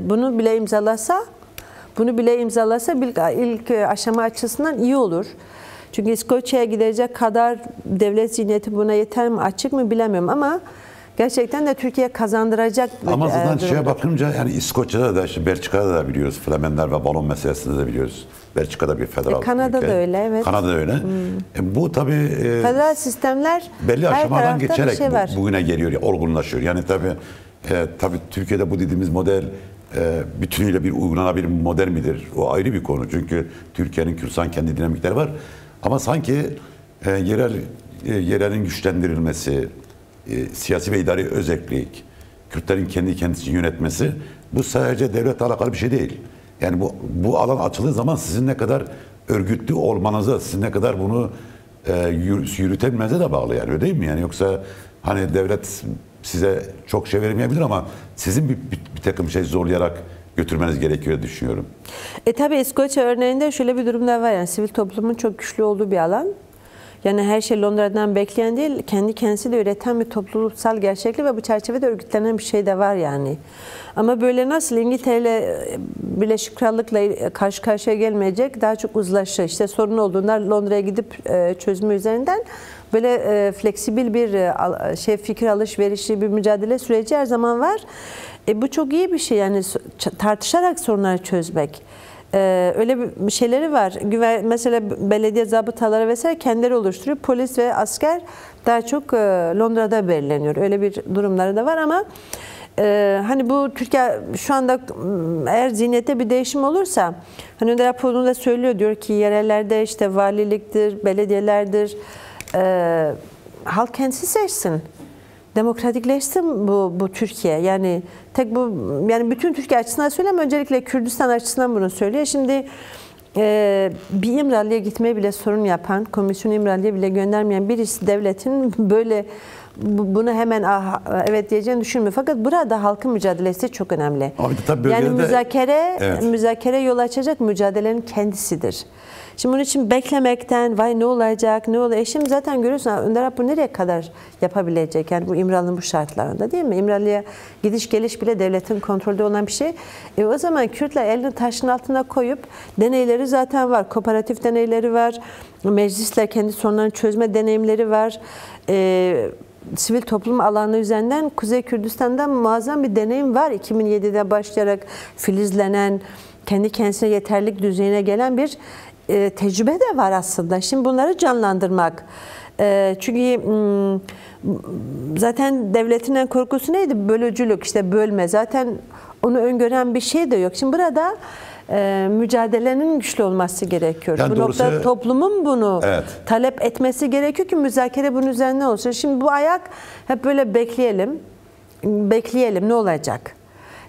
Speaker 2: Bunu bile imzalasa ilk aşama açısından iyi olur. Çünkü İskoçya'ya gidecek kadar devlet zihniyeti buna yeter mi, açık mı bilemiyorum ama gerçekten de Türkiye kazandıracak bir
Speaker 1: ama zaten şeye bakınca yani İskoçya'da da işte Belçika'da da biliyoruz Flemenler ve balon meselesinde de biliyoruz. Belçika'da bir federal
Speaker 2: Kanada'da da öyle, evet.
Speaker 1: Kanada'da öyle. Bu tabii
Speaker 2: federal sistemler
Speaker 1: belli aşamadan geçerek bugüne geliyor, olgunlaşıyor. Yani tabii Türkiye'de bu dediğimiz model bütünüyle bir uygulanabilir bir model midir? O ayrı bir konu. Çünkü Türkiye'nin Kürdistan kendi dinamikleri var. Ama sanki yerelin güçlendirilmesi, siyasi ve idari özellik, Kürtlerin kendi kendisini yönetmesi bu sadece devletle alakalı bir şey değil. Yani bu alan açıldığı zaman sizin ne kadar örgütlü olmanıza, sizin ne kadar bunu yürütebilmenize de bağlı yani, öyle değil mi? Yani yoksa hani devlet size çok şey vermeyebilir ama sizin bir takım şey zorlayarak götürmeniz gerekiyor diye düşünüyorum.
Speaker 2: Tabii İskoçya örneğinde şöyle bir durumda var, yani sivil toplumun çok güçlü olduğu bir alan. Yani her şey Londra'dan bekleyen değil, kendi kendisi de üreten bir toplumsal gerçeklik ve bu çerçevede örgütlenen bir şey de var yani. Ama böyle nasıl İngiltere ile Birleşik Krallık'la karşı karşıya gelmeyecek, daha çok uzlaşı, işte sorun olduğunda Londra'ya gidip çözümü üzerinden böyle fleksibil bir fikir alışverişi, bir mücadele süreci her zaman var. Bu çok iyi bir şey yani, tartışarak sorunları çözmek. Öyle bir şeyleri var. Mesela belediye zabıtaları vesaire kendileri oluşturuyor. Polis ve asker daha çok Londra'da belirleniyor. Öyle bir durumları da var ama hani bu Türkiye şu anda eğer zihniyette bir değişim olursa, hani Önder Apo'nun da söylüyor, diyor ki yerellerde işte valiliktir, belediyelerdir, halk kendisi seçsin. Demokratikleşsin bu Türkiye. Yani yani bütün Türkiye açısından söylemiyorum. Öncelikle Kürdistan açısından bunu söylüyor. Şimdi bir İmralı'ya gitmeye bile sorun yapan, komisyonu İmralı'ya bile göndermeyen birisi devletin böyle bunu hemen evet diyeceğini düşünmüyorum. Fakat burada halkın mücadelesi çok önemli.
Speaker 1: Ama tabii
Speaker 2: yani
Speaker 1: evet.
Speaker 2: müzakere yol açacak mücadelenin kendisidir. Şimdi bunun için beklemekten vay ne olacak, ne olacak. Şimdi zaten görüyorsun Önder Apur nereye kadar yapabilecek? Yani bu İmralı'nın bu şartlarında değil mi? İmralı'ya gidiş geliş bile devletin kontrolde olan bir şey. O zaman Kürtler elini taşın altına koyup deneyleri zaten var. Kooperatif deneyleri var. Meclisler kendi sorunlarını çözme deneyimleri var. Sivil toplum alanı üzerinden Kuzey Kürdistan'da muazzam bir deneyim var. 2007'de başlayarak filizlenen, kendi kendisine yeterlilik düzeyine gelen bir tecrübe de var aslında. Şimdi bunları canlandırmak. Çünkü zaten devletin en korkusu neydi? Bölücülük, işte bölme. Zaten onu öngören bir şey de yok. Şimdi burada mücadelenin güçlü olması gerekiyor.
Speaker 1: Yani
Speaker 2: bu
Speaker 1: doğrusu,
Speaker 2: noktada toplumun bunu
Speaker 1: evet,
Speaker 2: talep etmesi gerekiyor ki müzakere bunun üzerine olsun. Şimdi bu ayak hep böyle bekleyelim ne olacak?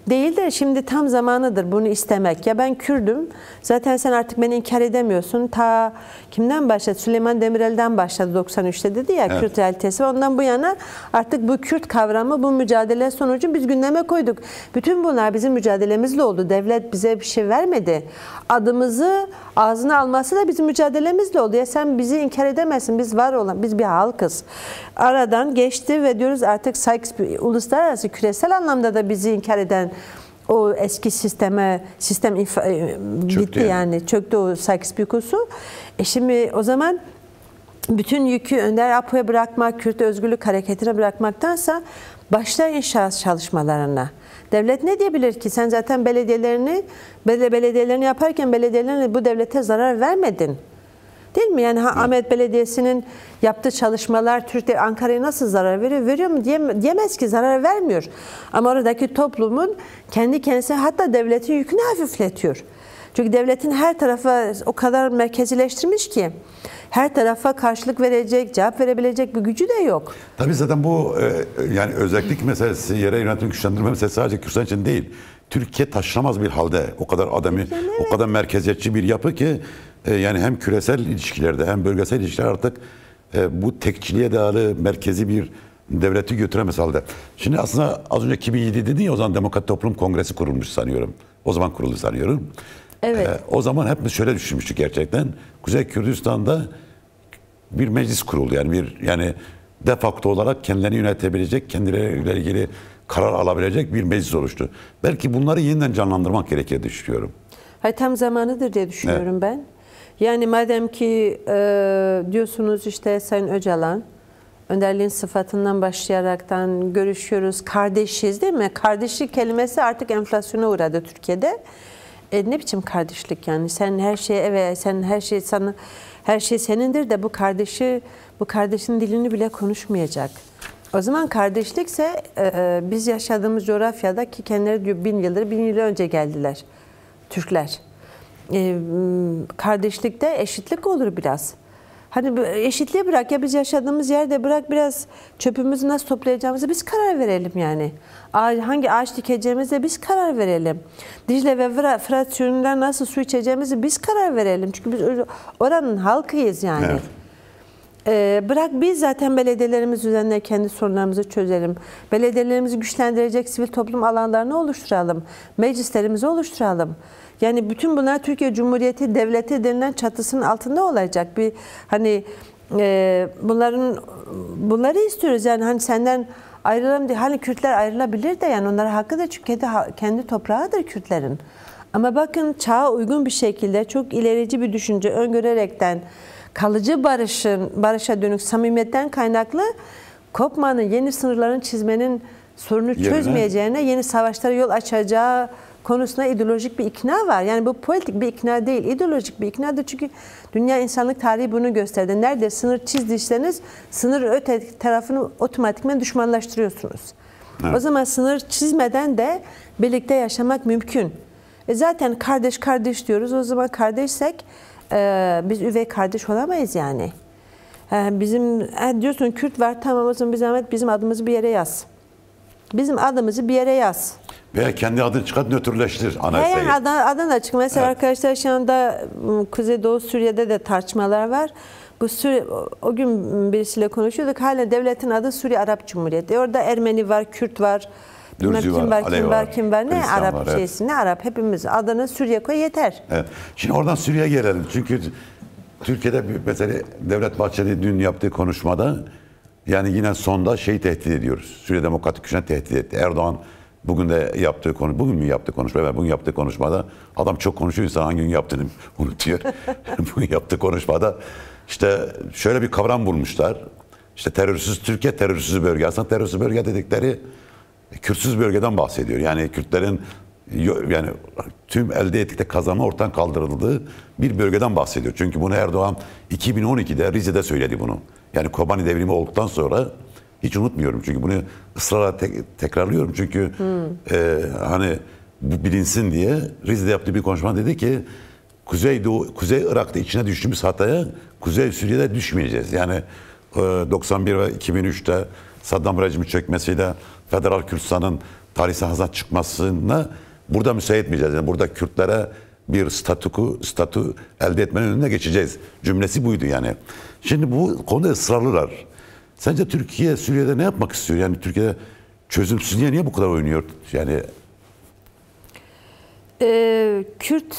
Speaker 2: Değil de şimdi tam zamanıdır bunu istemek. Ya ben Kürdüm. Zaten sen artık beni inkar edemiyorsun. Ta kimden başladı? Süleyman Demirel'den başladı 93'te dedi ya, evet, Kürt realitesi. Ondan bu yana artık bu Kürt kavramı, bu mücadele sonucu biz gündeme koyduk. Bütün bunlar bizim mücadelemizle oldu. Devlet bize bir şey vermedi. Adımızı ağzına alması da bizim mücadelemizle oldu. Ya sen bizi inkar edemezsin. Biz var olan, biz bir halkız. Aradan geçti ve diyoruz artık uluslararası, küresel anlamda da bizi inkar eden o eski sistem bitti yani. Çöktü o Sykes-Picot'u. Şimdi o zaman bütün yükü Önder Apur'a bırakmak, Kürt Özgürlük Hareketi'ne bırakmaktansa başla inşaat çalışmalarına. Devlet ne diyebilir ki? Sen zaten belediyelerini yaparken belediyelerine bu devlete zarar vermedin. Değil mi? Yani Ahmet Belediyesi'nin yaptığı çalışmalar Türkiye, Ankara'ya nasıl zarar veriyor? Veriyor mu? Diyemez ki, zarar vermiyor. Ama oradaki toplumun kendi kendisine, hatta devletin yükünü hafifletiyor. Çünkü devletin her tarafa o kadar merkezileştirmiş ki her tarafa karşılık verecek, cevap verebilecek bir gücü de yok.
Speaker 1: Tabii zaten bu yani özellik meselesi, yerel yönetim güçlendirme meselesi sadece Kürdistan için değil. Türkiye taşınamaz bir halde. O kadar o kadar merkeziyetçi bir yapı ki yani hem küresel ilişkilerde hem bölgesel ilişkiler artık bu tekçiliğe dayalı merkezi bir devleti götüremez halde. Şimdi aslında az önce 2007 dedin ya, o zaman Demokrat Toplum Kongresi kurulmuş sanıyorum. O zaman kuruldu sanıyorum.
Speaker 2: Evet.
Speaker 1: O zaman hep şöyle düşünmüştük gerçekten. Kuzey Kürdistan'da bir meclis kuruldu. Yani de facto olarak kendilerini yönetebilecek, kendileriyle ilgili karar alabilecek bir meclis oluştu. Belki bunları yeniden canlandırmak gerekir düşünüyorum.
Speaker 2: Hayır, tam zamanıdır diye düşünüyorum, evet, ben. Yani madem ki diyorsunuz işte Sayın Öcalan, önderliğin sıfatından başlayaraktan görüşüyoruz, kardeşiz değil mi? Kardeşlik kelimesi artık enflasyona uğradı Türkiye'de. Ne biçim kardeşlik yani? Sen her şeye, evet, sen her şey senindir de bu kardeşin dilini bile konuşmayacak. O zaman kardeşlikse biz yaşadığımız coğrafyada ki kendileri diyor 1000 yıl önce geldiler Türkler. Kardeşlikte eşitlik olur biraz. Hani eşitliği bırak, ya biz yaşadığımız yerde bırak, biraz çöpümüzü nasıl toplayacağımızı biz karar verelim yani. Hangi ağaç dikeceğimize biz karar verelim. Dicle ve Fırat suyundan nasıl su içeceğimizi biz karar verelim. Çünkü biz oranın halkıyız yani. Evet. Bırak biz zaten belediyelerimiz üzerinde kendi sorunlarımızı çözelim. Belediyelerimizi güçlendirecek sivil toplum alanlarını oluşturalım. Meclislerimizi oluşturalım. Yani bütün bunlar Türkiye Cumhuriyeti Devleti denilen çatısının altında olacak. Bunları istiyoruz yani, hani senden ayrılalım diye. Hani Kürtler ayrılabilir de yani onlara hakkıdır çünkü kendi toprağıdır Kürtlerin. Ama bakın çağa uygun bir şekilde çok ilerici bir düşünce öngörerekten kalıcı barışa dönük samimiyetten kaynaklı kopmanın, yeni sınırların çizmenin sorunu çözmeyeceğine, yeni savaşlara yol açacağı konusunda ideolojik bir ikna var. Yani bu politik bir ikna değil, ideolojik bir iknadır. Çünkü dünya insanlık tarihi bunu gösterdi. Nerede sınır çizdiyseniz sınır öte tarafını otomatikman düşmanlaştırıyorsunuz. Evet. O zaman sınır çizmeden de birlikte yaşamak mümkün. Zaten kardeş diyoruz. O zaman kardeşsek biz üvey kardeş olamayız yani. Bizim diyorsun Kürt var, tamam, o zaman bir zahmet bizim adımızı bir yere yaz. Bizim adımızı bir yere yaz.
Speaker 1: Veya kendi adını çıkart, nötrleştir anayasayı.
Speaker 2: Adını da çık. Mesela evet, arkadaşlar şu anda Kuzeydoğu Suriye'de de tartışmalar var. Bu Suriye, o gün birisiyle konuşuyorduk. Hala devletin adı Suriye Arap Cumhuriyeti. Orada Ermeni var, Kürt var, bilmem
Speaker 1: Dürzi
Speaker 2: kim var, kim var, kim var. Ne
Speaker 1: Hristiyan
Speaker 2: Arap
Speaker 1: var, evet.
Speaker 2: şeysi, ne Arap. Hepimiz adını Suriye koy yeter.
Speaker 1: Evet. Şimdi oradan Suriye'ye gelelim. Çünkü Türkiye'de mesela Devlet Bahçeli dün yaptığı konuşmada yani yine sonda tehdit ediyoruz. Suriye Demokratik Güçlerini tehdit etti. Erdoğan bugün de yaptığı konu, bugün mü yaptığı konuşma? Evet, bugün yaptığı konuşmada adam çok konuşuyor, insan hangi gün yaptığını unutuyor. Bugün yaptığı konuşmada işte şöyle bir kavram bulmuşlar. İşte terörsüz Türkiye, terörsüz bölge. Aslında terörsüz bölge dedikleri Kürtsüz bölgeden bahsediyor. Yani Kürtlerin yani tüm elde ettikleri kazanma ortadan kaldırıldığı bir bölgeden bahsediyor. Çünkü bunu Erdoğan 2012'de Rize'de söyledi bunu. Yani Kobani devrimi olduktan sonra hiç unutmuyorum çünkü bunu ısrarla tekrarlıyorum çünkü hani bu bilinsin diye Rize'de yaptığı bir konuşma dedi ki Kuzey Irak'ta içine düştüğümüz hataya Kuzey Suriye'de düşmeyeceğiz. Yani 91 ve 2003'te Saddam rejimi çökmesiyle Federal Kürdistan'ın tarihsel hazan çıkmasına burada müsaade etmeyeceğiz. Yani burada Kürtlere bir statü elde etmenin önüne geçeceğiz. Cümlesi buydu yani. Şimdi bu konuda ısrarlılar. Sence Türkiye Suriye'de ne yapmak istiyor? Yani Türkiye çözümsüzlüğe niye bu kadar oynuyor? Yani
Speaker 2: Kürt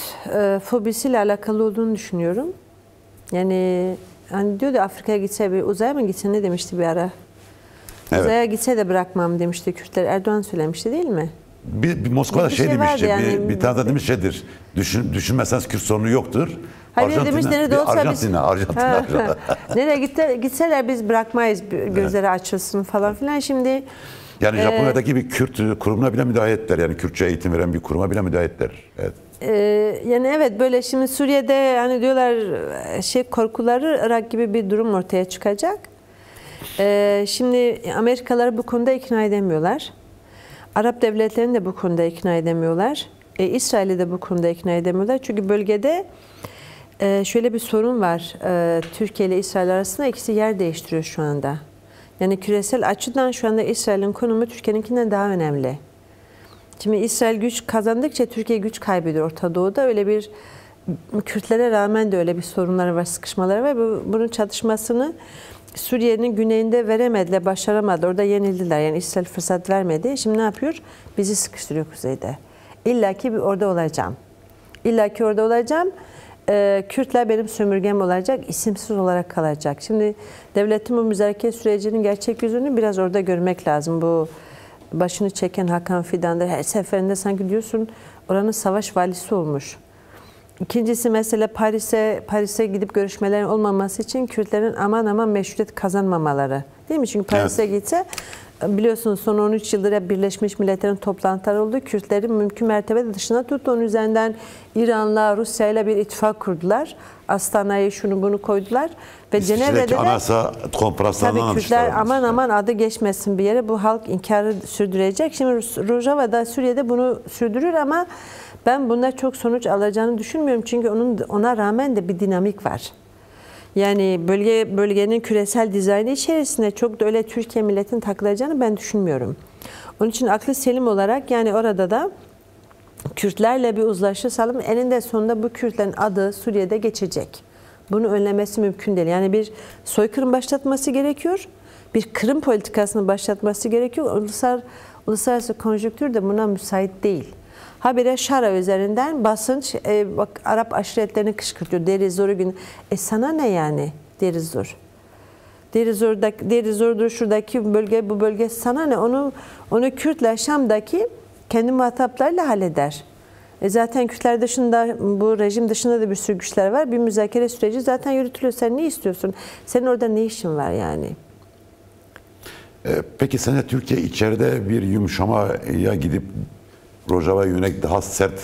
Speaker 2: fobisiyle alakalı olduğunu düşünüyorum. Yani hani diyordu Afrika'ya gitse bir uzaya mı gitse ne demişti bir ara?
Speaker 1: Evet.
Speaker 2: Uzaya gitse de bırakmam demişti Kürtler. Erdoğan söylemişti değil mi?
Speaker 1: Bir Moskova'da
Speaker 2: Bir şey
Speaker 1: demişti.
Speaker 2: vardı yani.
Speaker 1: Bir tane de demiş düşünmezseniz Kürt sorunu yoktur.
Speaker 2: Hayır demiş nerede olsa
Speaker 1: Arjantin'e.
Speaker 2: Nereye gitseler biz bırakmayız gözleri açılsın falan filan. Şimdi
Speaker 1: yani Japonya'daki bir Kürt kurumuna bile müdahale ettiler. Yani Kürtçe eğitim veren bir kuruma bile müdahale ettiler. Evet.
Speaker 2: Yani evet böyle şimdi Suriye'de hani diyorlar korkuları Irak gibi bir durum ortaya çıkacak. Şimdi Amerikalıları bu konuda ikna edemiyorlar. Arap devletlerini de bu konuda ikna edemiyorlar. İsrail'i de bu konuda ikna edemiyorlar. Çünkü bölgede şöyle bir sorun var. Türkiye ile İsrail arasında ikisi yer değiştiriyor şu anda. Yani küresel açıdan şu anda İsrail'in konumu Türkiye'ninkinden daha önemli. Şimdi İsrail güç kazandıkça Türkiye güç kaybediyor Orta Doğu'da. Öyle bir Kürtlere rağmen de öyle bir sorunları var, sıkışmaları var. Bunun çatışmasını Suriye'nin güneyinde veremediler, başaramadı. Orada yenildiler. Yani İsrail fırsat vermedi. Şimdi ne yapıyor? Bizi sıkıştırıyor kuzeyde. İlla ki orada olacağım. İlla ki orada olacağım. Kürtler benim sömürgem olacak, isimsiz olarak kalacak. Şimdi devletin bu müzakere sürecinin gerçek yüzünü biraz orada görmek lazım. Bu başını çeken Hakan Fidan'dır. Her seferinde sanki diyorsun oranın savaş valisi olmuş. İkincisi mesela Paris'e gidip görüşmelerin olmaması için Kürtlerin aman meşruiyet kazanmamaları. Değil mi? Çünkü Paris'e gitse biliyorsunuz son 13 yıldır hep Birleşmiş Milletler'in toplantıları oldu. Kürtlerin mümkün mertebe dışına tuttu. Onun üzerinden İran'la, Rusya'yla bir ittifak kurdular. Astana'yı şunu bunu koydular. Ve Cenevre'de de
Speaker 1: anayasa konferanslarından
Speaker 2: tabii Kürtler aman adı geçmesin bir yere. Bu halk inkarı sürdürecek. Şimdi Rojava'da Suriye'de bunu sürdürür ama ben bunda çok sonuç alacağını düşünmüyorum. Çünkü ona rağmen de bir dinamik var. Yani bölgenin küresel dizaynı içerisinde çok da öyle Türkiye milletin takılacağını ben düşünmüyorum. Onun için aklı selim olarak yani orada da Kürtlerle bir uzlaşı sağlam. Eninde sonunda bu Kürtlerin adı Suriye'de geçecek. Bunu önlemesi mümkün değil. Yani bir soykırım başlatması gerekiyor. Bir Kırım politikasını başlatması gerekiyor. Uluslararası konjonktür de buna müsait değil. Habire Şara üzerinden basınç Arap aşiretlerini kışkırtıyor. Deir ez-Zor'u gün. Sana ne yani Deir ez-Zor? Deir ez-Zor'dur şuradaki bölge bu bölge sana ne? Onu Kürtler Şam'daki kendi muhataplarıyla halleder. Zaten Kürtler dışında bu rejim dışında da bir sürü güçler var. Bir müzakere süreci zaten yürütülüyor. Sen ne istiyorsun? Senin orada ne işin var yani?
Speaker 1: Peki sence Türkiye içeride bir yumuşamaya gidip Rojava'ya yönelik daha sert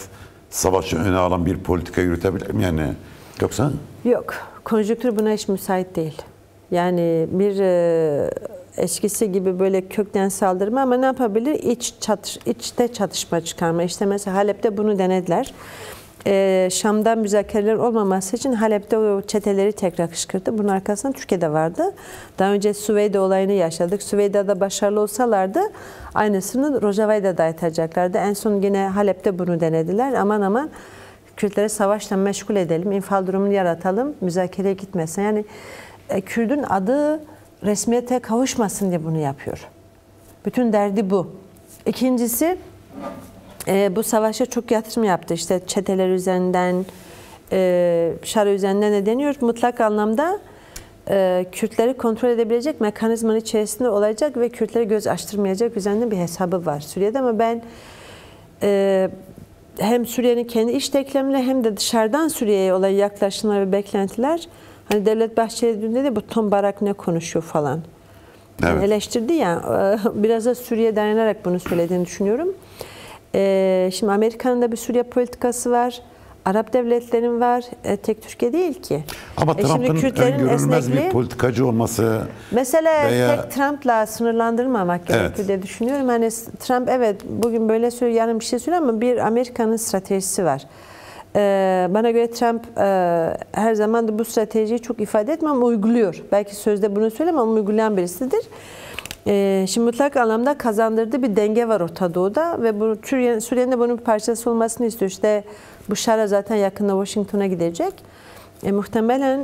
Speaker 1: savaşı öne alan bir politika yürütebilir mi yani? Yoksa? Yok.
Speaker 2: Konjonktür buna hiç müsait değil. Yani bir eskisi gibi böyle kökten saldırma ama ne yapabilir? İçte çatışma çıkarma. İşte mesela Halep'te bunu denediler. Şam'da müzakereler olmaması için Halep'te o çeteleri tekrar kışkırttı. Bunun arkasında Türkiye'de vardı. Daha önce Süveyde olayını yaşadık. Süveyde'de başarılı olsalardı aynısını Rojava'ya da dayatacaklardı. En son yine Halep'te bunu denediler. Aman Kürtleri savaşla meşgul edelim, infal durumunu yaratalım, müzakereye gitmesin. Yani Kürt'ün adı resmiyete kavuşmasın diye bunu yapıyor. Bütün derdi bu. İkincisi bu savaşa çok yatırım yaptı. İşte çeteler üzerinden, şara üzerinden ne deniyor? Mutlak anlamda Kürtleri kontrol edebilecek mekanizmanın içerisinde olacak ve Kürtleri göz açtırmayacak üzerinde bir hesabı var Suriye'de. Ama ben hem Suriye'nin kendi iç denklemleri hem de dışarıdan Suriye'ye olan yaklaşımlar ve beklentiler, hani Devlet Bahçeli dün dedi bu Tom Barak ne konuşuyor falan. Evet. Yani eleştirdi ya, biraz da Suriye'ye dayanarak bunu söylediğini düşünüyorum. Şimdi Amerika'nın da bir Suriye politikası var. Arap devletlerinin var. Tek Türkiye değil ki.
Speaker 1: Ama Trump'ın öngörülmez bir politikacı olması
Speaker 2: mesela tek Trump'la sınırlandırmamak gerekiyor diye düşünüyorum. Hani Trump evet bugün böyle söylüyor, yarın bir şey söylüyor ama bir Amerika'nın stratejisi var. Bana göre Trump her zaman da bu stratejiyi çok ifade etmiyor ama uyguluyor. Belki sözde bunu söylemem ama uygulayan birisidir. Şimdi mutlak anlamda kazandırdığı bir denge var Orta Doğu'da ve bu Suriye'nin de bunun bir parçası olmasını istiyor. İşte bu şara zaten yakında Washington'a gidecek. Muhtemelen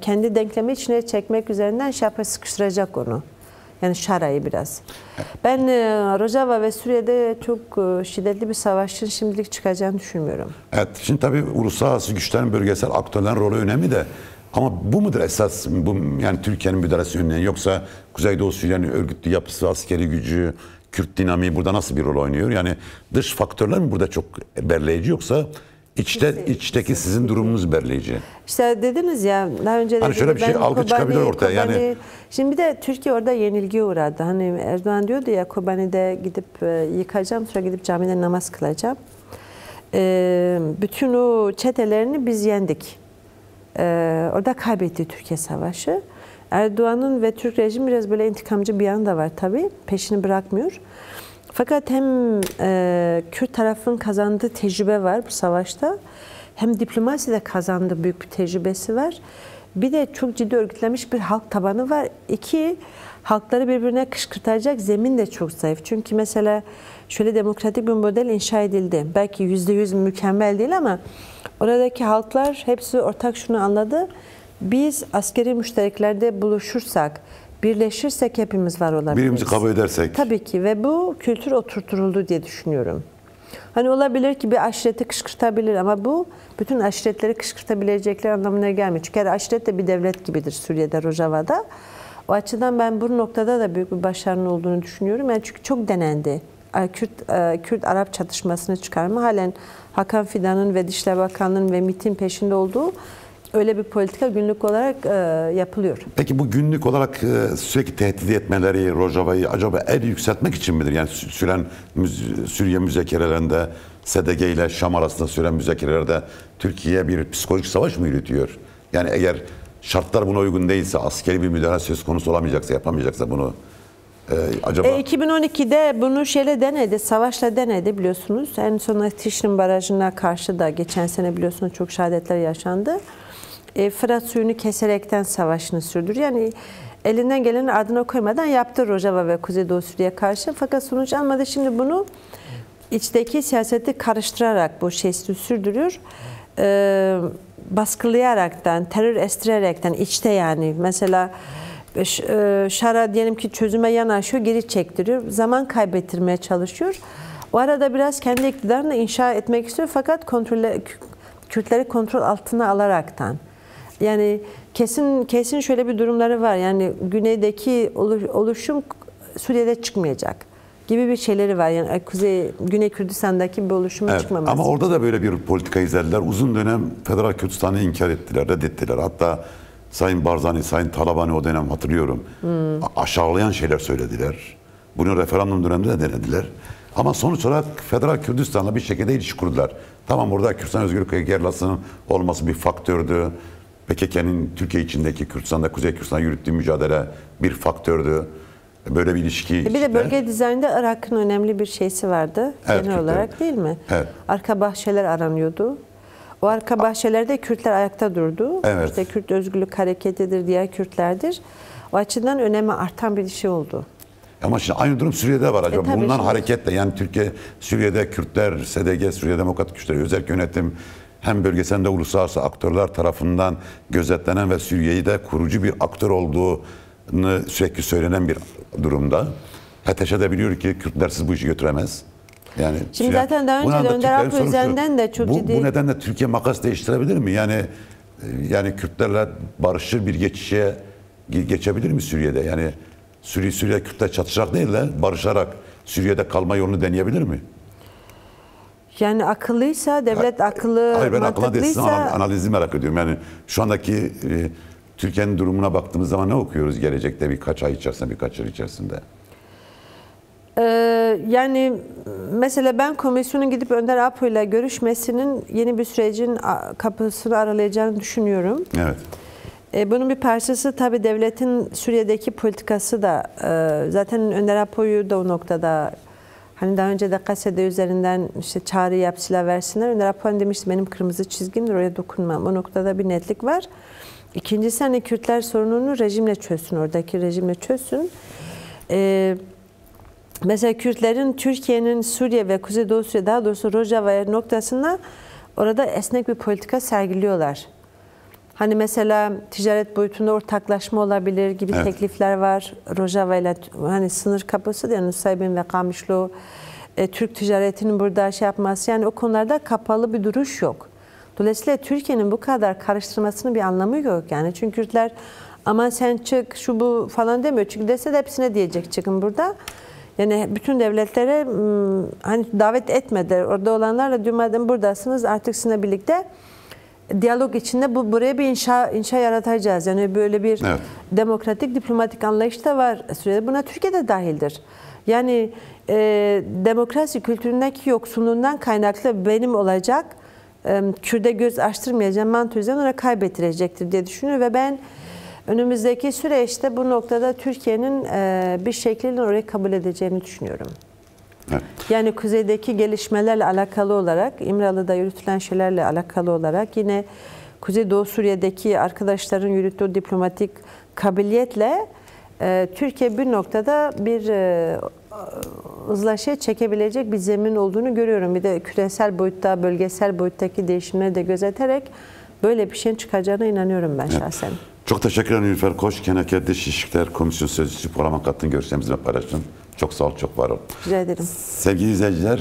Speaker 2: kendi denklemi içine çekmek üzerinden sıkıştıracak onu. Yani şarayı biraz. Ben Rojava ve Suriye'de çok şiddetli bir savaşın şimdilik çıkacağını düşünmüyorum.
Speaker 1: Evet, şimdi tabii uluslararası güçlerin, bölgesel aktörlerin rolü önemli de ama bu mudur esas, yani Türkiye'nin müdahalesi yönünden, yoksa Kuzeydoğu Suriye'nin örgütlü yapısı, askeri gücü, Kürt dinamiği burada nasıl bir rol oynuyor? Yani dış faktörler mi burada çok belirleyici, yoksa içteki sizin durumunuz belirleyici? İşte
Speaker 2: dediniz ya daha önce
Speaker 1: hani şöyle bir şey algı çıkabilir ortaya. Yani
Speaker 2: şimdi bir de Türkiye orada yenilgiye uğradı. Hani Erdoğan diyordu ya, Kobani'de gidip yıkacağım, sonra gidip camide namaz kılacağım. Bütün o çetelerini biz yendik. Orada kaybetti Türkiye savaşı. Erdoğan'ın ve Türk rejimi biraz böyle intikamcı bir yanı da var tabii. Peşini bırakmıyor. Fakat hem Kürt tarafın kazandığı tecrübe var bu savaşta, hem diplomaside kazandığı büyük bir tecrübesi var. Bir de çok ciddi örgütlenmiş bir halk tabanı var. İki, halkları birbirine kışkırtacak zemin de çok zayıf. Çünkü mesela şöyle demokratik bir model inşa edildi. Belki %100 mükemmel değil ama oradaki halklar hepsi ortak şunu anladı. Biz askeri müştereklerde buluşursak, birleşirsek hepimiz var olabiliriz.
Speaker 1: Birbirimizi kabul edersek.
Speaker 2: Tabii ki ve bu kültür oturtuldu diye düşünüyorum. Hani olabilir ki bir aşireti kışkırtabilir ama bu bütün aşiretleri kışkırtabilecekler anlamına gelmiyor. Çünkü aşiret de bir devlet gibidir Suriye'de, Rojava'da. O açıdan ben bu noktada da büyük bir başarının olduğunu düşünüyorum. Yani çünkü çok denendi. Kürt-Arap çatışmasını çıkarma halen Hakan Fidan'ın ve Dışişleri Bakanlığı'nın ve MİT'in peşinde olduğu öyle bir politika günlük olarak yapılıyor. Peki
Speaker 1: bu günlük olarak sürekli tehdit etmeleri Rojava'yı acaba el yükseltmek için midir? Yani Suriye müzakerelerinde SDG ile Şam arasında süren müzakerelerde Türkiye bir psikolojik savaş mı yürütüyor? Yani eğer şartlar buna uygun değilse, askeri bir müdahale söz konusu olamayacaksa, yapamayacaksa bunu acaba...
Speaker 2: 2012'de bunu denedi, savaşla denedi biliyorsunuz. En son Tişrin Barajı'na karşı da geçen sene biliyorsunuz çok şehadetler yaşandı. Fırat suyunu keserekten savaşını sürdürüyor. Yani elinden geleni ardına koymadan yaptı Rojava ve Kuzeydoğu Suriye karşı. Fakat sonuç almadı. Şimdi bunu içteki siyaseti karıştırarak bu sürdürüyor. Baskılayaraktan, terör estirerekten, içte yani. Mesela şara diyelim ki çözüme yanaşıyor, geri çektiriyor. Zaman kaybettirmeye çalışıyor. O arada biraz kendi iktidarını inşa etmek istiyor. Fakat Kürtleri kontrol altına alaraktan. Yani kesin şöyle bir durumları var. Yani güneydeki oluşum Suriye'de çıkmayacak gibi bir şeyleri var. Yani Güney Kürdistan'daki bir oluşumun çıkmaması.
Speaker 1: Ama orada da böyle bir politika izlediler. Uzun dönem Federal Kürdistan'ı inkar ettiler, reddettiler. Hatta Sayın Barzani, Sayın Talabani o dönem hatırlıyorum. Aşağılayan şeyler söylediler. Bunu referandum döneminde de denediler. Ama sonuç olarak Federal Kürdistan'la bir şekilde ilişki kurdular. Tamam, orada Kürdistan Özgürlük Gerlası'nın olması bir faktördü. PKK'nın Türkiye içindeki Kürdistan'da, Kuzey Kürdistan'da yürüttüğü mücadele bir faktördü. Böyle bir ilişki.
Speaker 2: Bir de bölge dizaynında Irak'ın önemli bir şeysi vardı. Evet, genel olarak değil mi?
Speaker 1: Evet.
Speaker 2: Arka bahçeler aranıyordu. O arka bahçelerde Kürtler ayakta durdu.
Speaker 1: Evet.
Speaker 2: İşte Kürt Özgürlük Hareketi'dir, diğer Kürtlerdir. O açıdan önemi artan bir şey oldu.
Speaker 1: Ama şimdi aynı durum Suriye'de var acaba. Bundan hareketle yani Türkiye, Suriye'de Kürtler, SDG, Suriye Demokratik Güçleri, özel yönetim hem bölgesel hem de uluslararası aktörler tarafından gözetlenen ve Suriye'yi de kurucu bir aktör olduğunu sürekli söylenen bir durumda. HTŞ de biliyor ki Kürtlersiz bu işi götüremez. Yani
Speaker 2: şimdi zaten daha önce de Önder Alpay üzerinden de çok ciddi...
Speaker 1: Bu nedenle Türkiye makas değiştirebilir mi? Yani Kürtlerle barışçıl bir geçişe geçebilir mi Suriye'de? Yani Suriye Kürtler çatışarak değil de barışarak Suriye'de kalma yolunu deneyebilir mi?
Speaker 2: Yani akıllıysa, devlet akıllı,
Speaker 1: hayır, ben akıllı değilsin,
Speaker 2: mantıklıysa...
Speaker 1: analizi merak ediyorum. Yani şu andaki Türkiye'nin durumuna baktığımız zaman ne okuyoruz gelecekte birkaç ay içerisinde, birkaç yıl içerisinde?
Speaker 2: Yani mesela ben komisyonun gidip Önder Apo ile görüşmesinin yeni bir sürecin kapısını aralayacağını düşünüyorum.
Speaker 1: Evet.
Speaker 2: Bunun bir parçası tabii devletin Suriye'deki politikası da zaten Önder Apo'yu da o noktada hani daha önce de kasede üzerinden işte çağrı yap, silah versinler. Önder Apo demişti benim kırmızı çizgimdir, oraya dokunmam. O noktada bir netlik var. İkincisi hani Kürtler sorununu rejimle çözsün, oradaki rejimle çözsün. Mesela Kürtlerin Türkiye'nin Suriye ve Kuzeydoğu Suriye, daha doğrusu Rojava noktasında orada esnek bir politika sergiliyorlar. Hani mesela ticaret boyutunda ortaklaşma olabilir gibi
Speaker 1: evet.
Speaker 2: teklifler var. Rojava ile hani sınır kapısı da Nusaybin ve Kamışlı Türk ticaretinin burada şey yapması, yani o konularda kapalı bir duruş yok. Dolayısıyla Türkiye'nin bu kadar karıştırmasının bir anlamı yok yani. Çünkü Kürtler aman sen çık şu bu falan demiyor. Çünkü dese de hepsine diyecek çıkın burada. Yani bütün devletlere hani davet etmediler. Orada olanlarla diyor madem buradasınız artık sizinle birlikte diyalog içinde buraya bir inşa yaratacağız. Yani böyle bir evet. Demokratik, diplomatik anlayış da var Suriye'de. Buna Türkiye'de dahildir. Yani demokrasi kültüründeki yoksunluğundan kaynaklı benim olacak, Kürt'e göz açtırmayacağım mantığı üzerinden ona kaybettirecektir diye düşünüyorum ve ben önümüzdeki süreçte bu noktada Türkiye'nin bir şekilde orayı kabul edeceğini düşünüyorum.
Speaker 1: Evet.
Speaker 2: Yani kuzeydeki gelişmelerle alakalı olarak, İmralı'da yürütülen şeylerle alakalı olarak yine Kuzeydoğu Suriye'deki arkadaşların yürüttüğü diplomatik kabiliyetle Türkiye bir noktada bir uzlaşıya çekebilecek bir zemin olduğunu görüyorum. Bir de küresel boyutta, bölgesel boyuttaki değişimleri de gözeterek böyle bir şeyin çıkacağına inanıyorum ben şahsen. Evet.
Speaker 1: Çok teşekkür ederim Nilüfer Koç. Keneker Dış İlişkiler Komisyon Sözcüsü programa kattın, görüşlerimizi paylaştın. Çok sağ ol, çok var ol.
Speaker 2: Rica ederim.
Speaker 1: Sevgili izleyiciler,